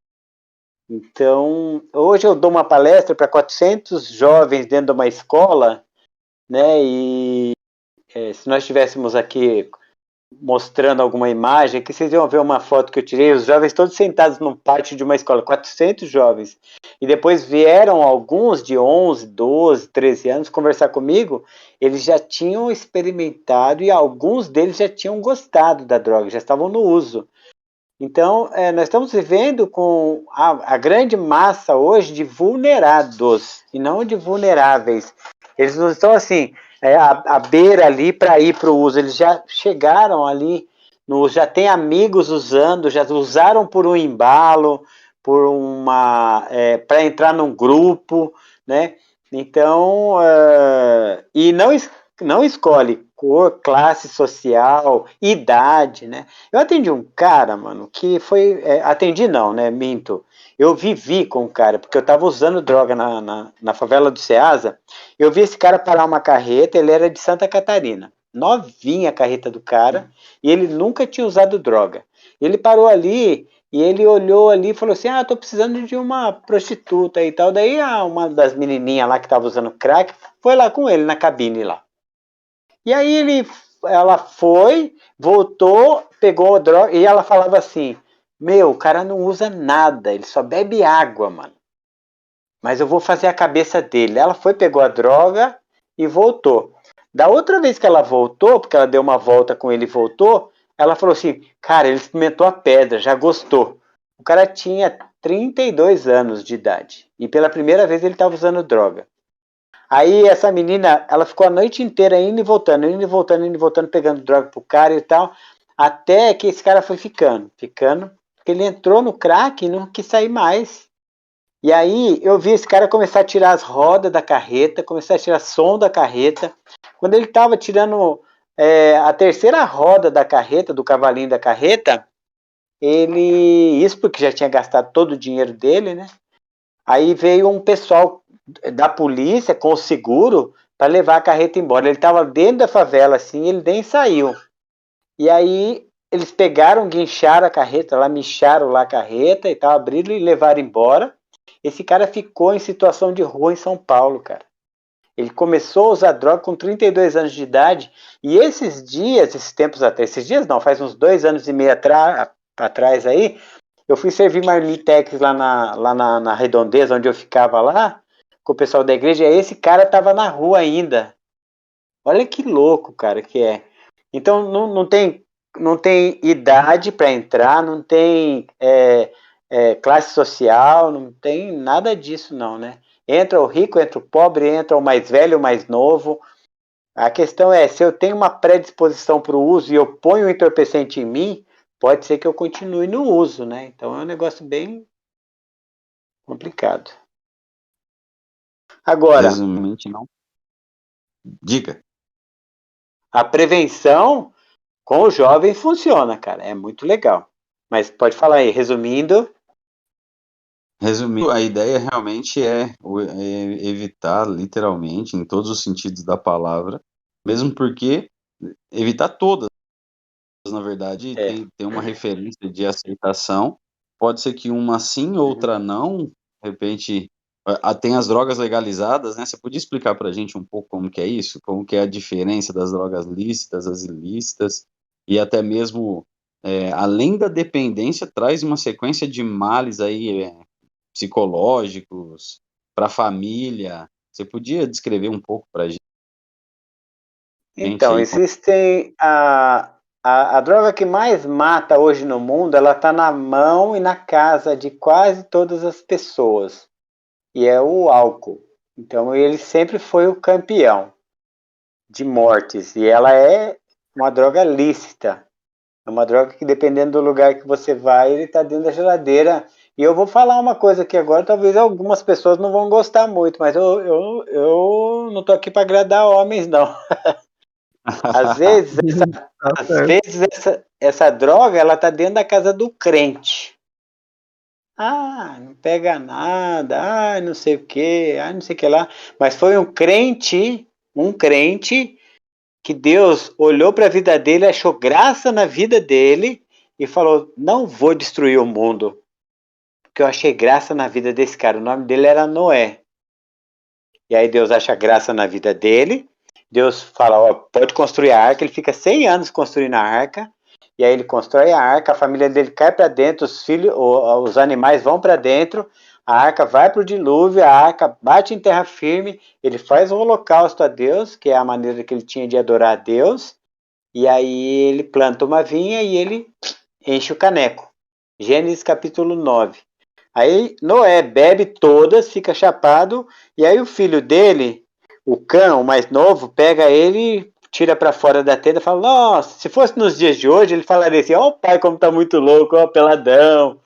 Então, hoje eu dou uma palestra para 400 jovens dentro de uma escola, né? E se nós estivéssemos aqui mostrando alguma imagem, que vocês iam ver uma foto que eu tirei, os jovens todos sentados no pátio de uma escola, 400 jovens. E depois vieram alguns de 11, 12, 13 anos conversar comigo, eles já tinham experimentado e alguns deles já tinham gostado da droga, já estavam no uso. Então, nós estamos vivendo com a grande massa hoje de vulnerados e não de vulneráveis. Eles não estão assim, à beira ali para ir para o uso. Eles já chegaram ali, já tem amigos usando, já usaram por um embalo, para entrar num grupo, né? Então, e não escolhe cor, classe social, idade, né? Eu atendi um cara, mano, que foi, atendi não, né? Minto. Eu vivi com o cara, porque eu tava usando droga na favela do Ceasa. Eu vi esse cara parar uma carreta, ele era de Santa Catarina. Novinha a carreta do cara, e ele nunca tinha usado droga. Ele parou ali e ele olhou ali e falou assim: tô precisando de uma prostituta e tal. Daí uma das menininhas lá que tava usando crack foi lá com ele na cabine lá. E aí ela foi, voltou, pegou a droga e ela falava assim: meu, o cara não usa nada, ele só bebe água, mano. Mas eu vou fazer a cabeça dele. Ela foi, pegou a droga e voltou. Da outra vez que ela voltou, porque ela deu uma volta com ele e voltou, ela falou assim: cara, ele experimentou a pedra, já gostou. O cara tinha 32 anos de idade e pela primeira vez ele estava usando droga. Aí essa menina, ela ficou a noite inteira indo e voltando, pegando droga pro cara e tal, até que esse cara foi ficando, porque ele entrou no crack e não quis sair mais. E aí eu vi esse cara começar a tirar as rodas da carreta, começar a tirar som da carreta. Quando ele estava tirando a terceira roda da carreta, do cavalinho da carreta, isso porque já tinha gastado todo o dinheiro dele, né? Aí veio um pessoal da polícia com o seguro para levar a carreta embora. Ele estava dentro da favela assim, ele nem saiu. E aí eles pegaram, guincharam a carreta, lá micharam lá a carreta e tal, abriram e levaram embora. Esse cara ficou em situação de rua em São Paulo, cara. Ele começou a usar droga com 32 anos de idade e esses tempos atrás, esses dias não, faz uns 2 anos e meio atrás aí, eu fui servir marmitex lá na Redondeza, onde eu ficava lá, com o pessoal da igreja, e esse cara tava na rua ainda. Olha que louco, cara, que é. Então não tem idade para entrar, não tem classe social, não tem nada disso não, né? Entra o rico, entra o pobre, entra o mais velho, o mais novo. A questão é, se eu tenho uma predisposição para o uso e eu ponho o entorpecente em mim, pode ser que eu continue no uso, né? Então é um negócio bem complicado. Agora,
resumidamente não. Diga.
A prevenção com os jovens funciona, cara. É muito legal. Mas pode falar aí, resumindo.
Resumindo, a ideia realmente é evitar, literalmente, em todos os sentidos da palavra, mesmo porque evitar todas, na verdade, tem uma referência de aceitação. Pode ser que uma sim, outra não. De repente, tem as drogas legalizadas, né? Você podia explicar pra gente um pouco como que é isso? Como que é a diferença das drogas lícitas, as ilícitas, e até mesmo, além da dependência, traz uma sequência de males aí, psicológicos, para a família. Você podia descrever um pouco para a gente?
Então, existem a droga que mais mata hoje no mundo, ela está na mão e na casa de quase todas as pessoas, e é o álcool. Então, ele sempre foi o campeão de mortes, e ela é uma droga lícita. É uma droga que, dependendo do lugar que você vai, ele está dentro da geladeira. E eu vou falar uma coisa aqui agora, talvez algumas pessoas não vão gostar muito, mas eu não tô aqui para agradar homens, não. Às vezes essa droga, ela tá dentro da casa do crente. Não pega nada, não sei o que, não sei o que lá. Mas foi um crente que Deus olhou para a vida dele, achou graça na vida dele e falou: não vou destruir o mundo, porque eu achei graça na vida desse cara. O nome dele era Noé. E aí Deus acha graça na vida dele. Deus fala: pode construir a arca. Ele fica 100 anos construindo a arca. E aí ele constrói a arca, a família dele cai para dentro, os animais vão para dentro, a arca vai para o dilúvio, a arca bate em terra firme, ele faz um holocausto a Deus, que é a maneira que ele tinha de adorar a Deus, e aí ele planta uma vinha e ele enche o caneco. Gênesis capítulo 9. Aí Noé bebe todas, fica chapado, e aí o filho dele, o Cã, o mais novo, pega ele, tira para fora da tenda e fala: nossa, se fosse nos dias de hoje, ele falaria assim: ó, o pai como tá muito louco, ó, peladão.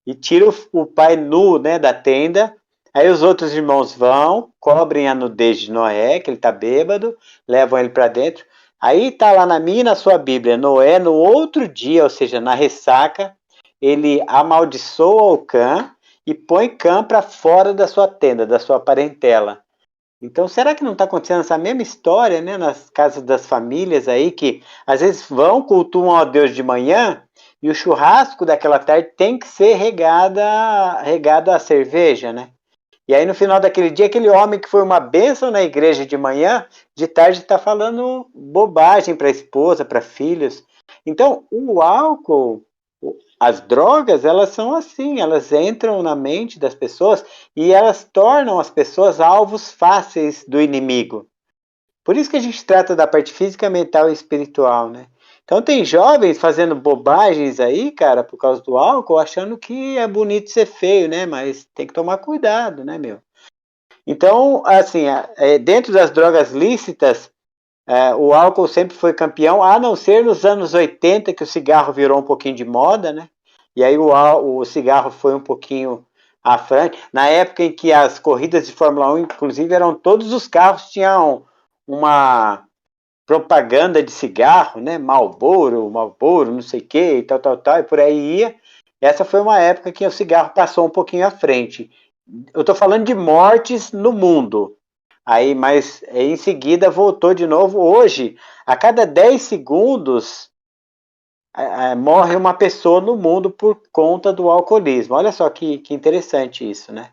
e tira o pai nu, né, da tenda. Aí os outros irmãos vão, cobrem a nudez de Noé, que ele tá bêbado, levam ele para dentro. Aí tá lá na minha e na sua Bíblia, Noé no outro dia, ou seja, na ressaca, ele amaldiçoa o Cã e põe Cã para fora da sua tenda, da sua parentela. Então, será que não está acontecendo essa mesma história, né, nas casas das famílias aí, que às vezes vão, cultuam a Deus de manhã, e o churrasco daquela tarde tem que ser regado a cerveja, né? E aí no final daquele dia, aquele homem que foi uma bênção na igreja de manhã, de tarde está falando bobagem para a esposa, para filhos. Então, o álcool, as drogas, elas são assim, elas entram na mente das pessoas e elas tornam as pessoas alvos fáceis do inimigo. Por isso que a gente trata da parte física, mental e espiritual, né? Então tem jovens fazendo bobagens aí, cara, por causa do álcool, achando que é bonito ser feio, né? Mas tem que tomar cuidado, né, meu? Então, assim, dentro das drogas lícitas, o álcool sempre foi campeão, a não ser nos anos 80, que o cigarro virou um pouquinho de moda, né? E aí o cigarro foi um pouquinho à frente. Na época em que as corridas de Fórmula 1, inclusive, eram todos os carros tinham uma propaganda de cigarro, né? Marlboro, não sei o que, e tal, e por aí ia. Essa foi uma época que o cigarro passou um pouquinho à frente. Eu estou falando de mortes no mundo. Aí, mas em seguida voltou de novo. Hoje, a cada 10 segundos, morre uma pessoa no mundo por conta do alcoolismo. Olha só que interessante isso, né?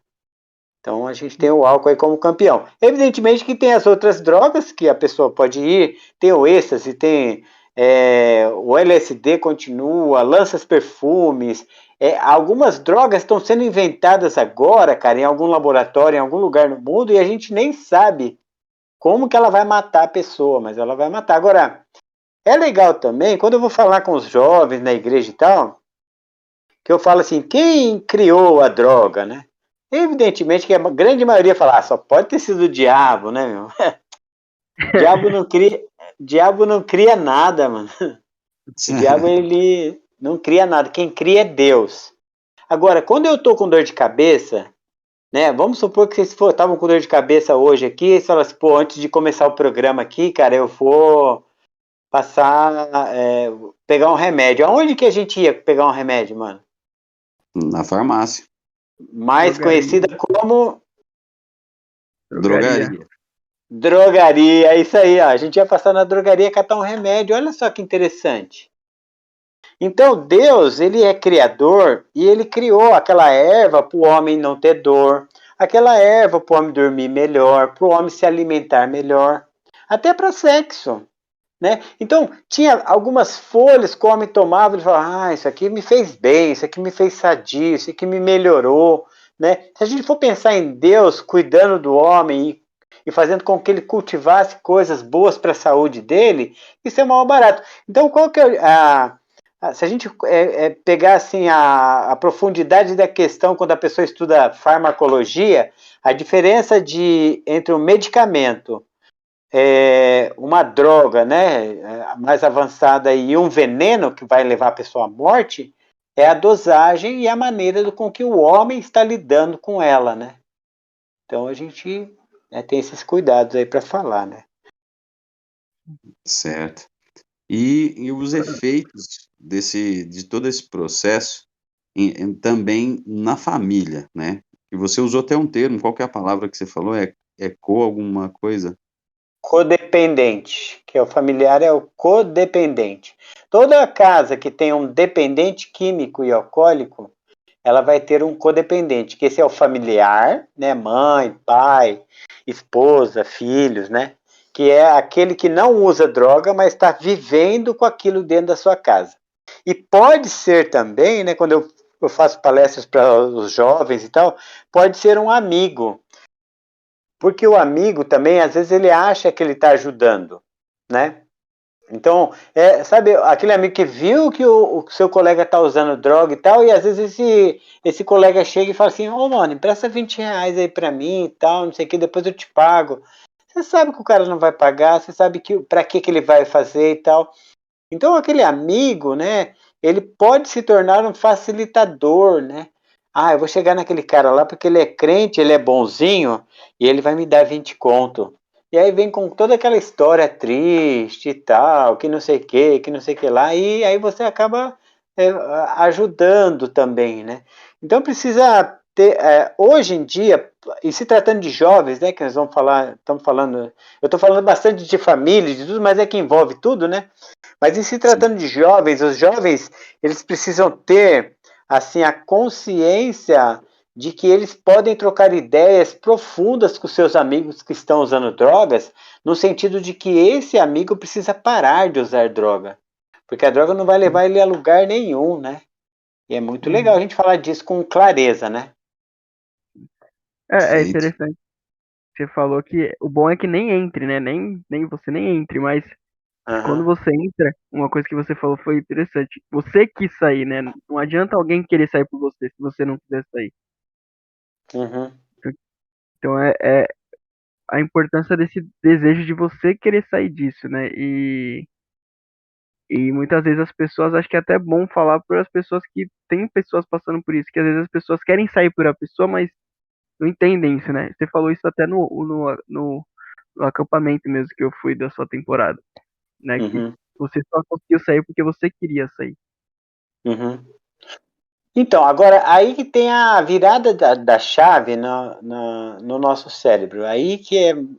Então a gente tem o álcool aí como campeão. Evidentemente que tem as outras drogas que a pessoa pode ir, tem o êxtase, tem o LSD continua, lança perfumes. Algumas drogas estão sendo inventadas agora, cara, em algum laboratório, em algum lugar no mundo, e a gente nem sabe como que ela vai matar a pessoa, mas ela vai matar. Agora, é legal também, quando eu vou falar com os jovens na igreja e tal, que eu falo assim, quem criou a droga, né? Evidentemente que a grande maioria fala, só pode ter sido o diabo, né, meu? Diabo não cria nada, mano. O diabo, ele não cria nada. Quem cria é Deus. Agora, quando eu tô com dor de cabeça, né? Vamos supor que vocês estavam com dor de cabeça hoje aqui, e falam assim, pô, antes de começar o programa aqui, cara, eu vou passar, pegar um remédio. Aonde que a gente ia pegar um remédio, mano?
Na farmácia.
Mais
Drogaria.
conhecida como
Drogaria.
Drogaria, é isso aí, ó. A gente ia passar na drogaria catar um remédio. Olha só que interessante. Então Deus, ele é criador e ele criou aquela erva para o homem não ter dor, aquela erva para o homem dormir melhor, para o homem se alimentar melhor, até para sexo. Né? Então, tinha algumas folhas que o homem tomava e falava, isso aqui me fez bem, isso aqui me fez sadio, isso aqui me melhorou. Né? Se a gente for pensar em Deus cuidando do homem e fazendo com que ele cultivasse coisas boas para a saúde dele, isso é mal barato. Então, qual que é se a gente pegar assim, a profundidade da questão quando a pessoa estuda farmacologia, a diferença entre um medicamento, uma droga, né, mais avançada e um veneno que vai levar a pessoa à morte, é a dosagem e a maneira com que o homem está lidando com ela, né? Então a gente tem esses cuidados aí para falar, né?
Certo. E os efeitos de todo esse processo também na família, né? E você usou até um termo, qual que é a palavra que você falou? Alguma coisa?
Codependente, que é o familiar, é o codependente. Toda casa que tem um dependente químico e alcoólico, ela vai ter um codependente, que esse é o familiar, né, mãe, pai, esposa, filhos, né, que é aquele que não usa droga, mas está vivendo com aquilo dentro da sua casa. E pode ser também, né, quando eu faço palestras para os jovens e tal, pode ser um amigo, porque o amigo também, às vezes, ele acha que ele está ajudando, né? Então, sabe, aquele amigo que viu que o seu colega está usando droga e tal, e às vezes esse colega chega e fala assim, mano, empresta 20 reais aí para mim e tal, não sei o que, depois eu te pago. Você sabe que o cara não vai pagar, você sabe para que ele vai fazer e tal. Então, aquele amigo, né, ele pode se tornar um facilitador, né? eu vou chegar naquele cara lá porque ele é crente, ele é bonzinho e ele vai me dar 20 conto. E aí vem com toda aquela história triste e tal, que não sei o que não sei o que lá, e aí você acaba ajudando também, né? Então precisa ter, hoje em dia, e se tratando de jovens, né, que nós vamos falar, estamos falando, eu estou falando bastante de família, de tudo, mas é que envolve tudo, né? Mas em se tratando de jovens, os jovens, eles precisam ter, assim, a consciência de que eles podem trocar ideias profundas com seus amigos que estão usando drogas, no sentido de que esse amigo precisa parar de usar droga, porque a droga não vai levar ele a lugar nenhum, né? E é muito legal a gente falar disso com clareza, né?
É
Perfeito.
interessante. Você falou que o bom é que nem entre, né? Nem você nem entre, mas quando
Uhum,
você entra, uma coisa que você falou foi interessante. Você quis sair, né? Não adianta alguém querer sair por você se você não quiser sair.
uhum,
Então é a importância desse desejo de você querer sair disso, né? E muitas vezes as pessoas, acho que é até bom falar para as pessoas que tem pessoas passando por isso, que às vezes as pessoas querem sair por a pessoa, mas não entendem isso, né? Você falou isso até no acampamento mesmo que eu fui da sua temporada, né? Que
uhum,
você só conseguiu sair porque você queria sair.
uhum. Então, agora, aí que tem a virada da chave no nosso cérebro. Aí que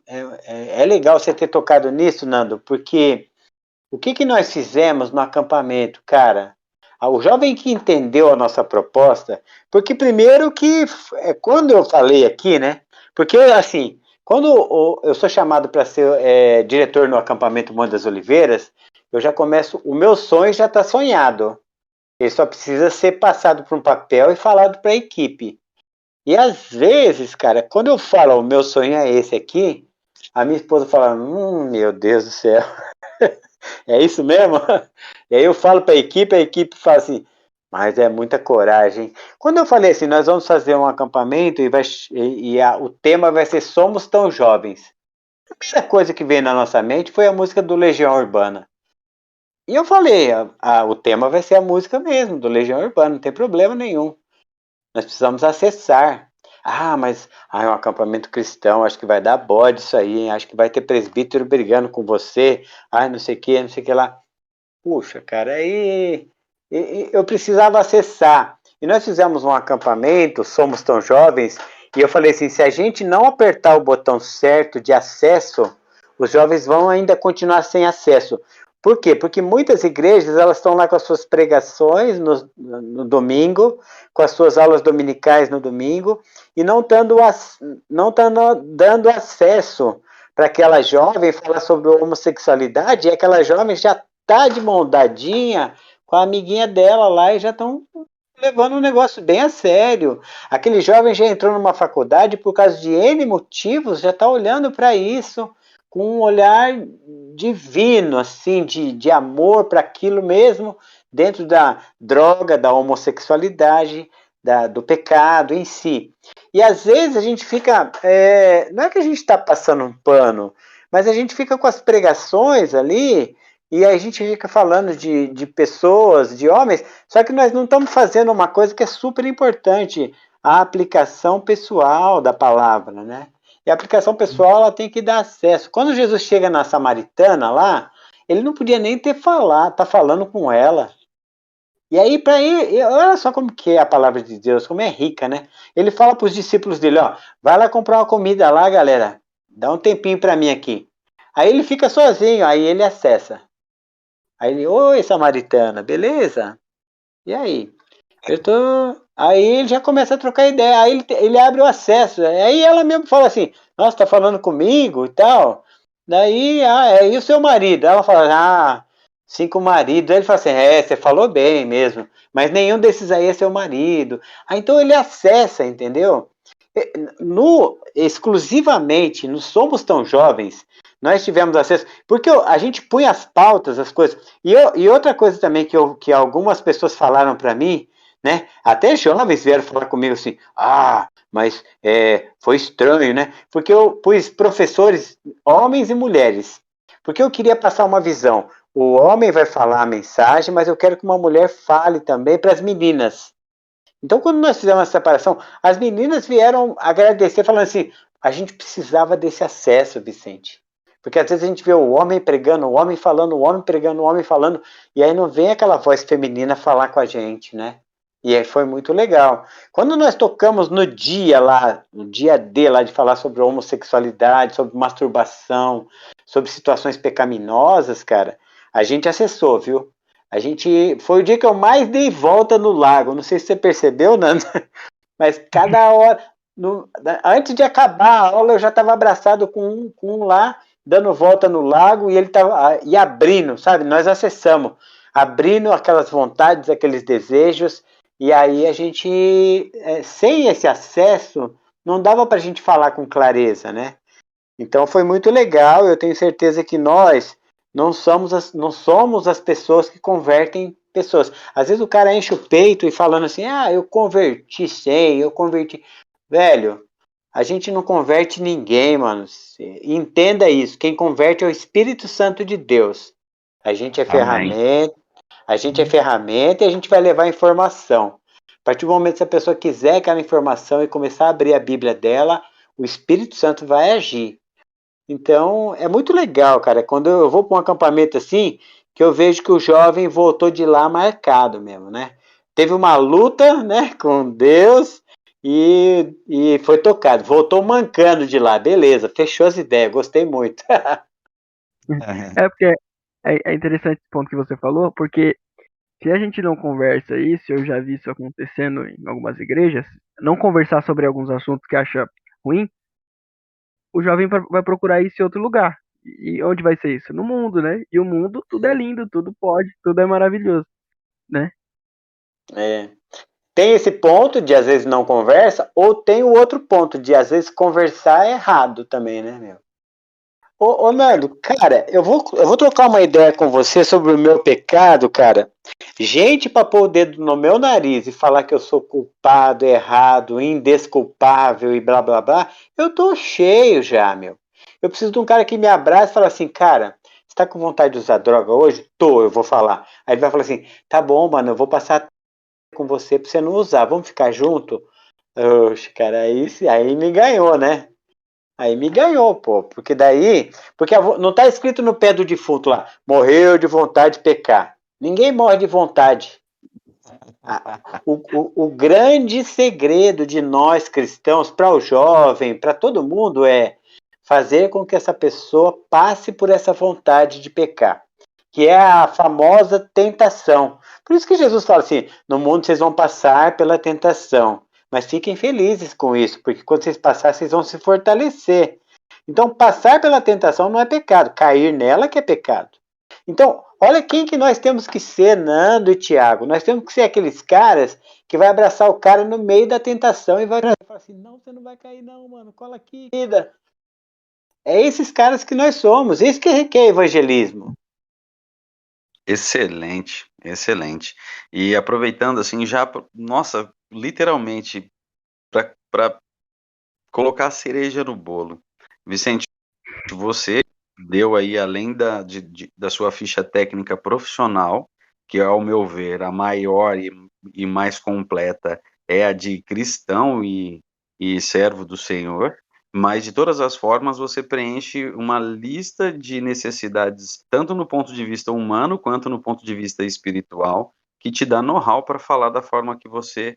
é legal você ter tocado nisso, Nando, porque o que nós fizemos no acampamento, cara? O jovem que entendeu a nossa proposta, porque primeiro que, quando eu falei aqui, né? Porque, assim, quando eu sou chamado para ser diretor no acampamento Monte das Oliveiras, eu já começo, o meu sonho já está sonhado. Ele só precisa ser passado para um papel e falado para a equipe. E às vezes, cara, quando eu falo o meu sonho é esse aqui, a minha esposa fala, meu Deus do céu, é isso mesmo? E aí eu falo para a equipe fala assim, mas é muita coragem. Quando eu falei assim, nós vamos fazer um acampamento o tema vai ser Somos Tão Jovens. A primeira coisa que veio na nossa mente foi a música do Legião Urbana. E eu falei, o tema vai ser a música mesmo, do Legião Urbana, não tem problema nenhum. Nós precisamos acessar. Mas é um acampamento cristão, acho que vai dar bode isso aí, hein? Acho que vai ter presbítero brigando com você, não sei o que, não sei o que lá. Puxa, cara, aí eu precisava acessar. E nós fizemos um acampamento, somos tão jovens, e eu falei assim, se a gente não apertar o botão certo de acesso, os jovens vão ainda continuar sem acesso. Por quê? Porque muitas igrejas elas estão lá com as suas pregações no domingo, com as suas aulas dominicais no domingo, e não dando acesso para aquela jovem falar sobre homossexualidade, e aquela jovem já tá de mão dadinha com a amiguinha dela lá e já estão levando um negócio bem a sério. Aquele jovem já entrou numa faculdade por causa de N motivos, já está olhando para isso com um olhar divino, assim, de amor para aquilo mesmo, dentro da droga, da homossexualidade, do pecado em si. E às vezes a gente fica, não é que a gente está passando um pano, mas a gente fica com as pregações ali e a gente fica falando de pessoas, de homens, só que nós não estamos fazendo uma coisa que é super importante, a aplicação pessoal da palavra, né? E a aplicação pessoal ela tem que dar acesso. Quando Jesus chega na samaritana lá, ele não podia nem tá falando com ela. E aí, para ele, olha só como que é a palavra de Deus, como é rica, né? Ele fala para os discípulos dele, vai lá comprar uma comida lá, galera, dá um tempinho para mim aqui. Aí ele fica sozinho, aí ele acessa. Aí ele, oi, samaritana, beleza? E aí? Eu tô... Aí ele já começa a trocar ideia, aí ele abre o acesso. Aí ela mesmo fala assim, nossa, tá falando comigo e tal. Daí, e o seu marido? Ela fala, cinco maridos. Aí ele fala assim, você falou bem mesmo, mas nenhum desses aí é seu marido. Então ele acessa, entendeu? Exclusivamente, no Somos Tão Jovens, nós tivemos acesso, porque a gente punha as pautas, as coisas, e outra coisa também que algumas pessoas falaram para mim, né, até jovens vieram falar comigo assim, mas foi estranho, né, porque eu pus professores, homens e mulheres, porque eu queria passar uma visão, o homem vai falar a mensagem, mas eu quero que uma mulher fale também para as meninas, Então, quando nós fizemos essa separação, as meninas vieram agradecer, falando assim, a gente precisava desse acesso, Vicente. Porque às vezes a gente vê o homem pregando, o homem falando, o homem pregando, o homem falando, e aí não vem aquela voz feminina falar com a gente, né? E aí foi muito legal. Quando nós tocamos no dia lá, no dia D lá de falar sobre homossexualidade, sobre masturbação, sobre situações pecaminosas, cara, a gente acessou, viu? A gente foi o dia que eu mais dei volta no lago. Não sei se você percebeu, Nando, mas cada hora, antes de acabar a aula, eu já estava abraçado com um lá, dando volta no lago, e ele estava e abrindo, sabe? Nós acessamos, abrindo aquelas vontades, aqueles desejos, e aí a gente, sem esse acesso, não dava para a gente falar com clareza, né? Então foi muito legal. Eu tenho certeza que nós não somos as pessoas que convertem pessoas. Às vezes o cara enche o peito e falando assim, eu converti 100, eu converti... Velho, a gente não converte ninguém, mano. Entenda isso. Quem converte é o Espírito Santo de Deus. A gente é ferramenta, a gente é ferramenta e a gente vai levar informação. A partir do momento que a pessoa quiser aquela informação e começar a abrir a Bíblia dela, o Espírito Santo vai agir. Então, é muito legal, cara, quando eu vou para um acampamento assim, que eu vejo que o jovem voltou de lá marcado mesmo, né? Teve uma luta, né, com Deus e foi tocado. Voltou mancando de lá, beleza, fechou as ideias, gostei muito.
Porque é interessante esse ponto que você falou, porque se a gente não conversa isso, eu já vi isso acontecendo em algumas igrejas, não conversar sobre alguns assuntos que acha ruim, o jovem vai procurar isso em outro lugar. E onde vai ser isso? No mundo, né? E o mundo, tudo é lindo, tudo pode, tudo é maravilhoso, né?
Tem esse ponto de às vezes não conversa, ou tem o outro ponto de às vezes conversar errado também, né, meu? Ô Nando, cara, eu vou trocar uma ideia com você sobre o meu pecado, cara. Gente pra pôr o dedo no meu nariz e falar que eu sou culpado, errado, indesculpável e blá blá blá, eu tô cheio já, meu. Eu preciso de um cara que me abraça e fala assim, cara, você tá com vontade de usar droga hoje? Tô, eu vou falar. Aí ele vai falar assim, tá bom, mano, eu vou passar com você pra você não usar, vamos ficar junto? Oxe, cara, aí me ganhou, né? Aí me ganhou, pô, porque não tá escrito no pé do defunto lá, morreu de vontade de pecar. Ninguém morre de vontade. O grande segredo de nós cristãos, para o jovem, para todo mundo, é fazer com que essa pessoa passe por essa vontade de pecar, que é a famosa tentação. Por isso que Jesus fala assim, no mundo vocês vão passar pela tentação. Mas fiquem felizes com isso, porque quando vocês passarem, vocês vão se fortalecer. Então, passar pela tentação não é pecado, cair nela que é pecado. Então, olha quem que nós temos que ser, Nando e Tiago. Nós temos que ser aqueles caras que vai abraçar o cara no meio da tentação e vai falar assim, não, você não vai cair não, mano, cola aqui, vida. É esses caras que nós somos, isso que é evangelismo.
Excelente, excelente. E aproveitando assim, nossa, literalmente, para colocar a cereja no bolo. Vicente, você deu aí, além da sua ficha técnica profissional, que ao meu ver, a maior e mais completa é a de cristão e servo do Senhor, mas de todas as formas você preenche uma lista de necessidades, tanto no ponto de vista humano, quanto no ponto de vista espiritual, que te dá know-how para falar da forma que você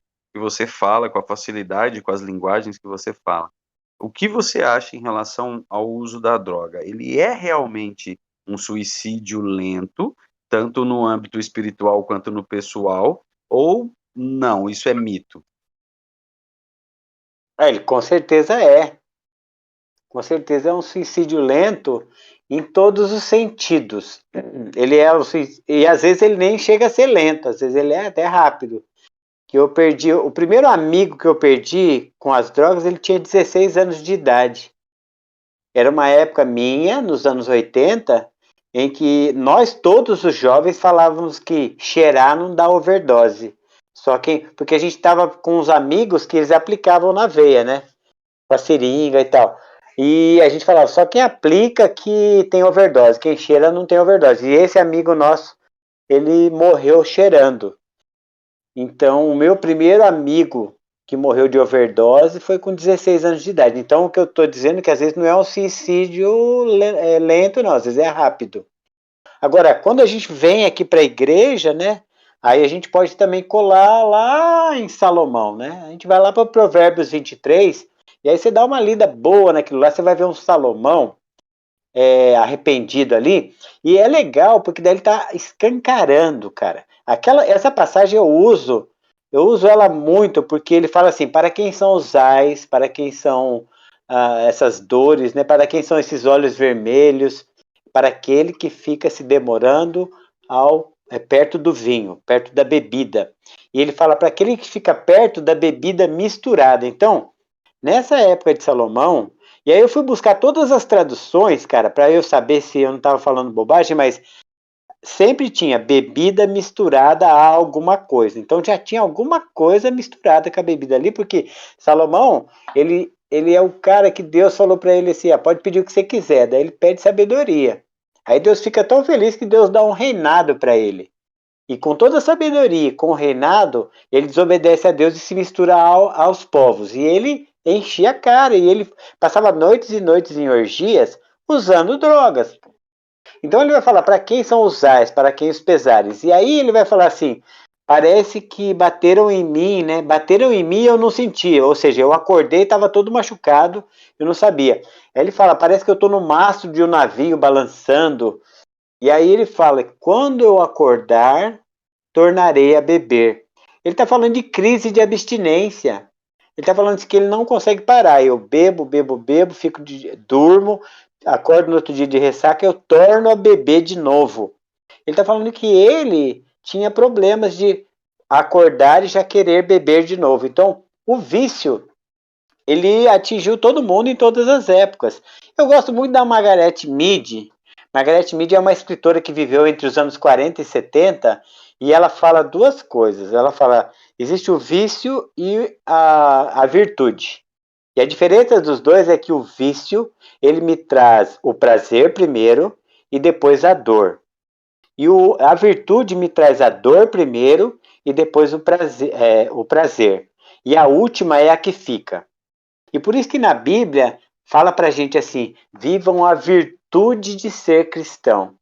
fala, com a facilidade, com as linguagens que você fala. O que você acha em relação ao uso da droga? Ele é realmente um suicídio lento, tanto no âmbito espiritual quanto no pessoal, ou não, isso é mito?
Ele com certeza é. Com certeza é um suicídio lento em todos os sentidos. Ele é e às vezes ele nem chega a ser lento, às vezes ele é até rápido. Que eu perdi, o primeiro amigo que eu perdi com as drogas, ele tinha 16 anos de idade. Era uma época minha, nos anos 80, em que nós todos os jovens falávamos que cheirar não dá overdose. Só que porque a gente estava com uns amigos que eles aplicavam na veia, né? Com a seringa e tal. E a gente falava, só quem aplica que tem overdose, quem cheira não tem overdose. E esse amigo nosso, ele morreu cheirando. Então, o meu primeiro amigo que morreu de overdose foi com 16 anos de idade. Então, o que eu estou dizendo é que às vezes não é um suicídio lento, não, às vezes é rápido. Agora, quando a gente vem aqui para a igreja, né? Aí a gente pode também colar lá em Salomão, né? A gente vai lá para Provérbios 23, e aí você dá uma lida boa naquilo lá, você vai ver um Salomão arrependido ali, e é legal, porque daí ele tá escancarando, cara. Essa passagem eu uso ela muito, porque ele fala assim, para quem são os ais, para quem são essas dores, né? Para quem são esses olhos vermelhos, para aquele que fica se demorando perto do vinho, perto da bebida. E ele fala para aquele que fica perto da bebida misturada. Então, nessa época de Salomão, e aí eu fui buscar todas as traduções, cara, para eu saber se eu não estava falando bobagem, mas sempre tinha bebida misturada a alguma coisa. Então já tinha alguma coisa misturada com a bebida ali, porque Salomão, ele é o cara que Deus falou para ele assim, pode pedir o que você quiser, daí ele pede sabedoria. Aí Deus fica tão feliz que Deus dá um reinado para ele. E com toda a sabedoria, com o reinado, ele desobedece a Deus e se mistura aos povos. E ele enchia a cara, e ele passava noites e noites em orgias usando drogas. Então ele vai falar para quem são os ais, para quem os pesares. E aí ele vai falar assim, parece que bateram em mim, né? Bateram em mim e eu não sentia. Ou seja, eu acordei e estava todo machucado, eu não sabia. Aí ele fala, parece que eu estou no mastro de um navio balançando. E aí ele fala, quando eu acordar, tornarei a beber. Ele está falando de crise de abstinência. Ele está falando que ele não consegue parar. Eu bebo, durmo, acordo no outro dia de ressaca, eu torno a beber de novo. Ele está falando que ele tinha problemas de acordar e já querer beber de novo. Então, o vício, ele atingiu todo mundo em todas as épocas. Eu gosto muito da Margaret Mead. Margaret Mead é uma escritora que viveu entre os anos 40 e 70, e ela fala duas coisas. Ela fala, existe o vício e a virtude. E a diferença dos dois é que o vício, ele me traz o prazer primeiro e depois a dor. E a virtude me traz a dor primeiro e depois o prazer. E a última é a que fica. E por isso que na Bíblia fala pra gente assim, vivam a virtude de ser cristão.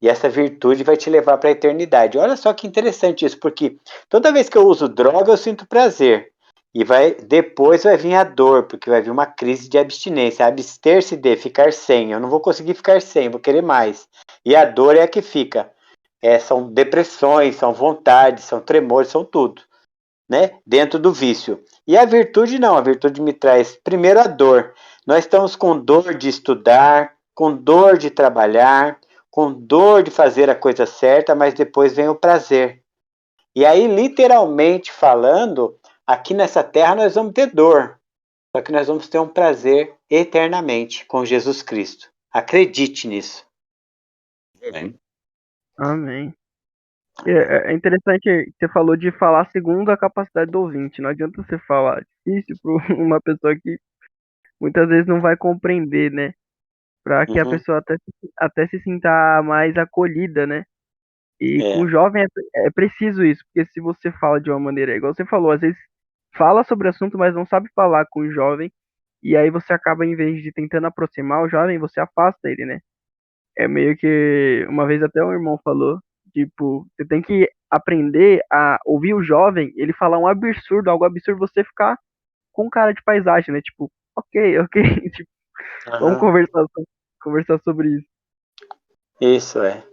E essa virtude vai te levar para a eternidade. Olha só que interessante isso, porque toda vez que eu uso droga, eu sinto prazer. E depois vai vir a dor, porque vai vir uma crise de abstinência. Abster-se de ficar sem. Eu não vou conseguir ficar sem, vou querer mais. E a dor é a que fica. São depressões, são vontades, são tremores, são tudo, né? Dentro do vício. E a virtude não. A virtude me traz primeiro a dor. Nós estamos com dor de estudar, com dor de trabalhar, com dor de fazer a coisa certa, mas depois vem o prazer. E aí, literalmente falando, aqui nessa terra nós vamos ter dor, só que nós vamos ter um prazer eternamente com Jesus Cristo. Acredite nisso.
Amém. É interessante que você falou de falar segundo a capacidade do ouvinte. Não adianta você falar difícil para uma pessoa que muitas vezes não vai compreender, né? Para que a pessoa até se sinta mais acolhida, né? E com o jovem é preciso isso, porque se você fala de uma maneira, igual você falou, às vezes fala sobre o assunto, mas não sabe falar com o jovem, e aí você acaba, em vez de tentando aproximar o jovem, você afasta ele, né? É meio que, uma vez até um irmão falou, tipo, você tem que aprender a ouvir o jovem, ele falar um absurdo, algo absurdo, você ficar com cara de paisagem, né? Tipo, ok, tipo, vamos conversar sobre isso.
Isso é.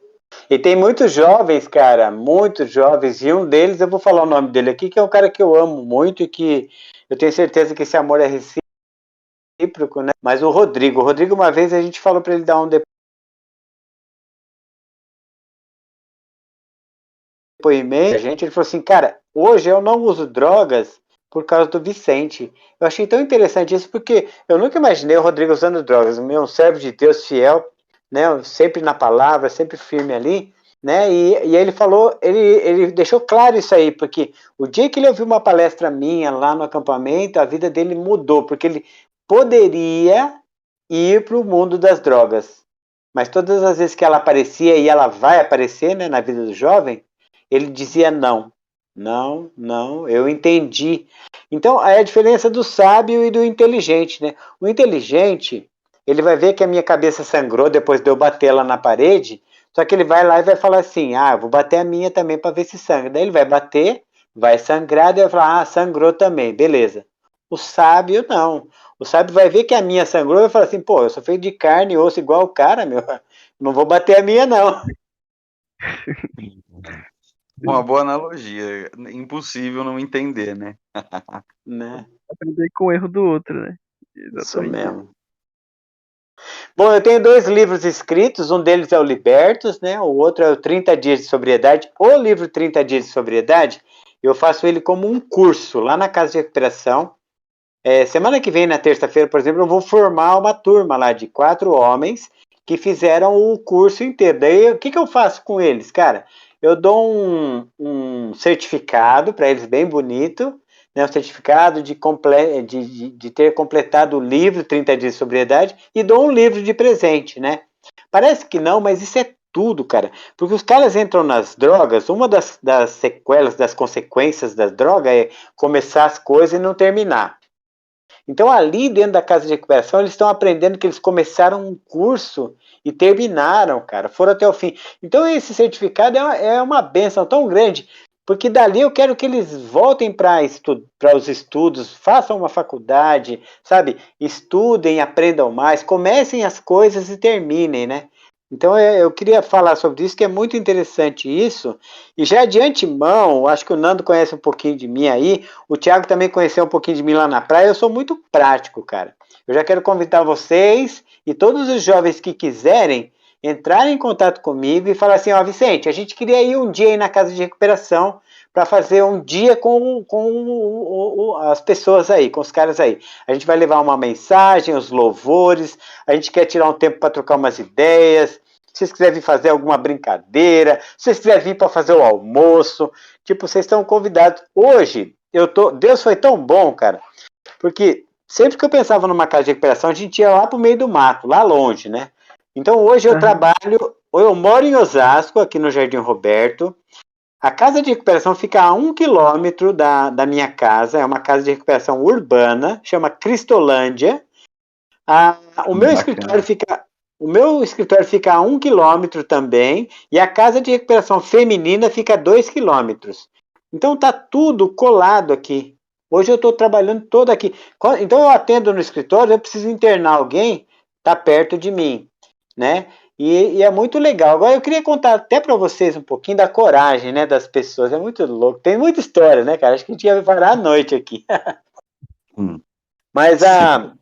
E tem muitos jovens, cara, muitos jovens, e um deles, eu vou falar o nome dele aqui, que é um cara que eu amo muito e que eu tenho certeza que esse amor é recíproco, né? Mas o Rodrigo, uma vez a gente falou para ele dar um depoimento, ele falou assim, cara, hoje eu não uso drogas por causa do Vicente. Eu achei tão interessante isso, porque eu nunca imaginei o Rodrigo usando drogas, o meu servo de Deus fiel, né, sempre na palavra, sempre firme ali, né, e ele falou, ele deixou claro isso aí, porque o dia que ele ouviu uma palestra minha lá no acampamento, a vida dele mudou, porque ele poderia ir para o mundo das drogas, mas todas as vezes que ela aparecia, e ela vai aparecer, né, na vida do jovem, ele dizia não. não, eu entendi. Então, é a diferença do sábio e do inteligente, né? O inteligente, ele vai ver que a minha cabeça sangrou depois de eu bater lá na parede, só que ele vai lá e vai falar assim, eu vou bater a minha também para ver se sangra. Daí ele vai bater, vai sangrar, daí vai falar, sangrou também, beleza. O sábio, não. O sábio vai ver que a minha sangrou e vai falar assim, pô, eu sou feito de carne e osso igual o cara, meu. Não vou bater a minha, não.
Uma boa analogia. Impossível não entender, né?
Né?
Aprender com o erro do outro, né?
Isso mesmo. Bom, eu tenho 2 livros escritos, um deles é o Libertos, né? O outro é o 30 Dias de Sobriedade. O livro 30 Dias de Sobriedade, eu faço ele como um curso lá na Casa de Recuperação. Semana que vem, na terça-feira, por exemplo, eu vou formar uma turma lá de 4 homens que fizeram o curso inteiro. Daí, o que eu faço com eles, cara? Eu dou um certificado para eles bem bonito, né, um certificado de ter completado o livro 30 Dias de Sobriedade e dou um livro de presente, né? Parece que não, mas isso é tudo, cara. Porque os caras entram nas drogas, uma das sequelas, das consequências das drogas é começar as coisas e não terminar. Então, ali dentro da casa de recuperação, eles estão aprendendo que eles começaram um curso e terminaram, cara, foram até o fim. Então, esse certificado é uma bênção tão grande, porque dali eu quero que eles voltem para os estudos, façam uma faculdade, sabe? Estudem, aprendam mais, comecem as coisas e terminem, né? Então, eu queria falar sobre isso, que é muito interessante isso. E já de antemão, acho que o Nando conhece um pouquinho de mim aí, o Thiago também conheceu um pouquinho de mim lá na praia, eu sou muito prático, cara. Eu já quero convidar vocês e todos os jovens que quiserem entrar em contato comigo e falar assim, Vicente, a gente queria ir um dia aí na casa de recuperação para fazer um dia com as pessoas aí, com os caras aí. A gente vai levar uma mensagem, os louvores, a gente quer tirar um tempo para trocar umas ideias, se vocês quiserem vir fazer alguma brincadeira, se vocês quiserem vir para fazer o almoço, vocês estão convidados. Hoje, Deus foi tão bom, cara, porque sempre que eu pensava numa casa de recuperação, a gente ia lá pro meio do mato, lá longe, né? Então hoje eu eu moro em Osasco, aqui no Jardim Roberto. A casa de recuperação fica a 1 quilômetro da minha casa, é uma casa de recuperação urbana, chama Cristolândia. O meu escritório fica a 1 quilômetro também, e a casa de recuperação feminina fica a 2 quilômetros. Então tá tudo colado aqui. Hoje eu estou trabalhando todo aqui. Então eu atendo no escritório, eu preciso internar alguém, tá perto de mim, né? E é muito legal. Agora eu queria contar até para vocês um pouquinho da coragem, né, das pessoas. É muito louco. Tem muita história, né, cara? Acho que a gente ia parar a noite aqui. Mas a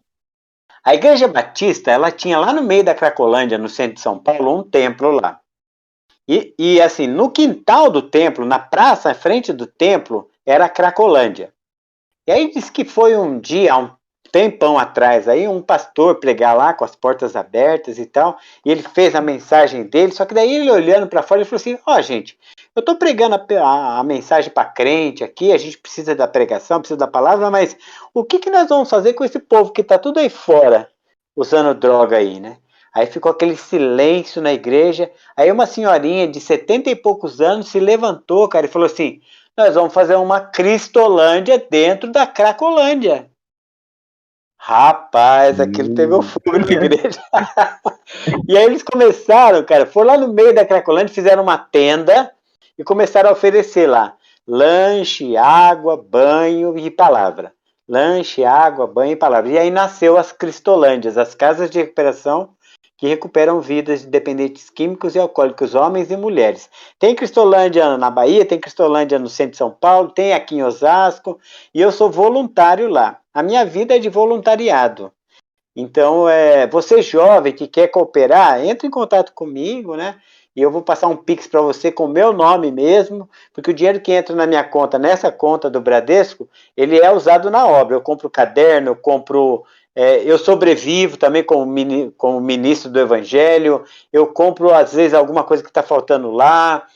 Igreja Batista, ela tinha lá no meio da Cracolândia, no centro de São Paulo, um templo lá. E assim, no quintal do templo, na praça, à frente do templo, era a Cracolândia. E aí diz que foi um dia, há um tempão atrás, aí um pastor pregar lá com as portas abertas e tal, e ele fez a mensagem dele, só que daí ele olhando para fora, ele falou assim, gente, eu estou pregando a mensagem para crente aqui, a gente precisa da pregação, precisa da palavra, mas o que nós vamos fazer com esse povo que está tudo aí fora, usando droga aí, né? Aí ficou aquele silêncio na igreja, aí uma senhorinha de 70 e poucos anos se levantou, cara, e falou assim, nós vamos fazer uma Cristolândia dentro da Cracolândia. Rapaz, aquilo pegou fogo na igreja. E aí eles começaram, cara, foram lá no meio da Cracolândia, fizeram uma tenda e começaram a oferecer lá lanche, água, banho e palavra. Lanche, água, banho e palavra. E aí nasceu as Cristolândias, as casas de recuperação que recuperam vidas de dependentes químicos e alcoólicos, homens e mulheres. Tem Cristolândia na Bahia, tem Cristolândia no centro de São Paulo, tem aqui em Osasco, e eu sou voluntário lá. A minha vida é de voluntariado. Então, você jovem que quer cooperar, entre em contato comigo, né? E eu vou passar um Pix para você com o meu nome mesmo, porque o dinheiro que entra na minha conta, nessa conta do Bradesco, ele é usado na obra. Eu compro caderno, eu compro... eu sobrevivo também como ministro do Evangelho, eu compro às vezes alguma coisa que está faltando lá,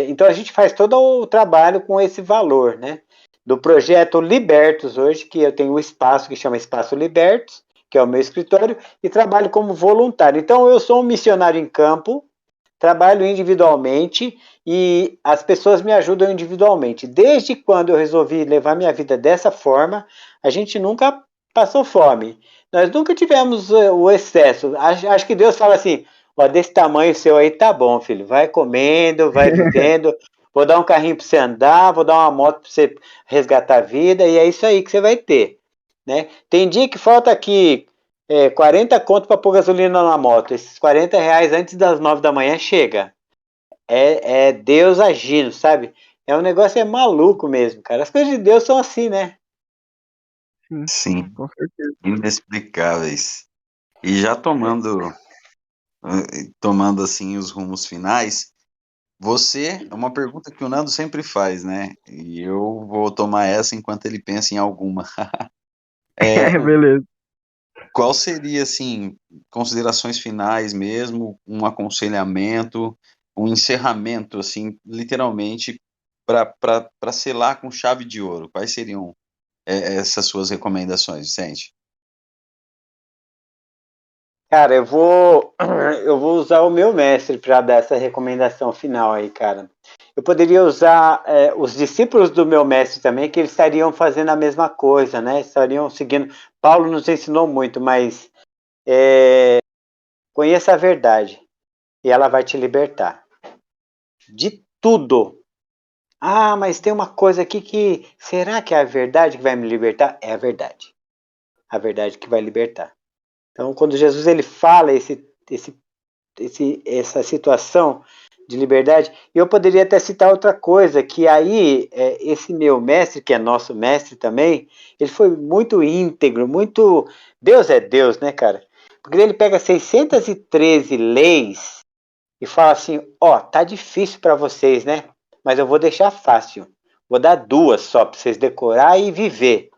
então a gente faz todo o trabalho com esse valor, né? Do projeto Libertos hoje, que eu tenho um espaço que chama Espaço Libertos, que é o meu escritório, e trabalho como voluntário. Então eu sou um missionário em campo, trabalho individualmente e as pessoas me ajudam individualmente. Desde quando eu resolvi levar minha vida dessa forma, a gente nunca passou fome. Nós nunca tivemos o excesso. Acho que Deus fala assim, ó, desse tamanho seu aí tá bom, filho. Vai comendo, vai vivendo. Vou dar um carrinho para você andar, vou dar uma moto para você resgatar a vida, e é isso aí que você vai ter. Né? Tem dia que falta aqui 40 conto para pôr gasolina na moto. Esses 40 reais antes das 9 da manhã chega. É Deus agindo, sabe? É um negócio maluco mesmo, cara. As coisas de Deus são assim, né?
Sim,
Com certeza.
inexplicáveis. E já tomando assim os rumos finais, é uma pergunta que o Nando sempre faz, né? E eu vou tomar essa enquanto ele pensa em alguma.
Beleza.
Qual seria, assim, considerações finais mesmo, um aconselhamento, um encerramento, assim, literalmente, para selar com chave de ouro? Quais seriam essas suas recomendações, Vicente?
Cara, eu vou usar o meu mestre para dar essa recomendação final aí, cara. Eu poderia usar os discípulos do meu mestre também, que eles estariam fazendo a mesma coisa, né? Estariam seguindo. Paulo nos ensinou muito, mas conheça a verdade e ela vai te libertar de tudo. Ah, mas tem uma coisa aqui que será que é a verdade que vai me libertar? É a verdade que vai libertar. Então, quando Jesus ele fala essa situação de liberdade, eu poderia até citar outra coisa, que aí esse meu mestre, que é nosso mestre também, ele foi muito íntegro, muito... Deus é Deus, né, cara? Porque ele pega 613 leis e fala assim, ó, tá difícil para vocês, né? Mas eu vou deixar fácil. Vou dar duas só para vocês decorar e viver.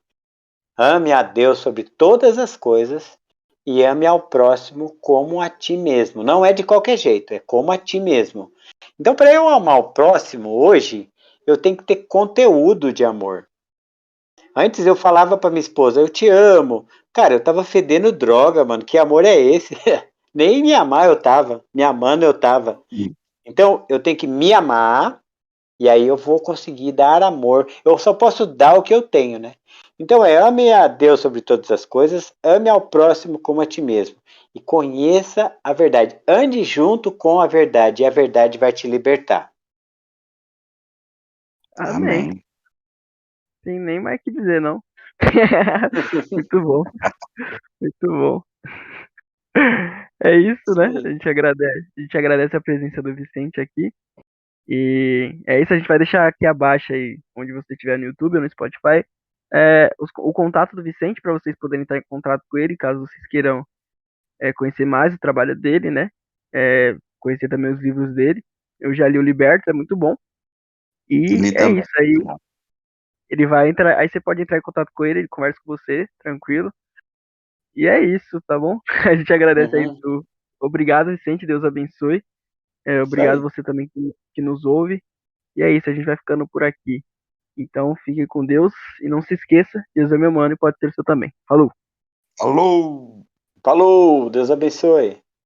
Ame a Deus sobre todas as coisas e ame ao próximo como a ti mesmo. Não é de qualquer jeito, é como a ti mesmo. Então, para eu amar o próximo hoje, eu tenho que ter conteúdo de amor. Antes eu falava para minha esposa, eu te amo. Cara, eu tava fedendo droga, mano. Que amor é esse? Nem me amar eu tava, me amando eu tava. Então, eu tenho que me amar e aí eu vou conseguir dar amor. Eu só posso dar o que eu tenho, né? Então ame a Deus sobre todas as coisas, ame ao próximo como a ti mesmo. E conheça a verdade. Ande junto com a verdade e a verdade vai te libertar.
Amém.
Amém.
Tem nem mais o que dizer, não. Muito bom. Muito bom. É isso, né? A gente agradece a presença do Vicente aqui. E é isso, a gente vai deixar aqui abaixo aí, onde você estiver no YouTube ou no Spotify, o contato do Vicente para vocês poderem estar em contato com ele, caso vocês queiram conhecer mais o trabalho dele, né? Conhecer também os livros dele. Eu já li o Liberto, é muito bom. E
Ele
é
também.
isso aí. Ele vai entrar, aí você pode entrar em contato com ele conversa com você, tranquilo. E é isso, tá bom? A gente agradece aí.
Uhum,
Obrigado, Vicente, Deus abençoe.
isso
Obrigado
aí.
você também que nos ouve. E é isso, a gente vai ficando por aqui. Então fique com Deus e não se esqueça, Deus é meu mano e pode ser o seu também. Falou!
Alô!
Falou, Deus abençoe.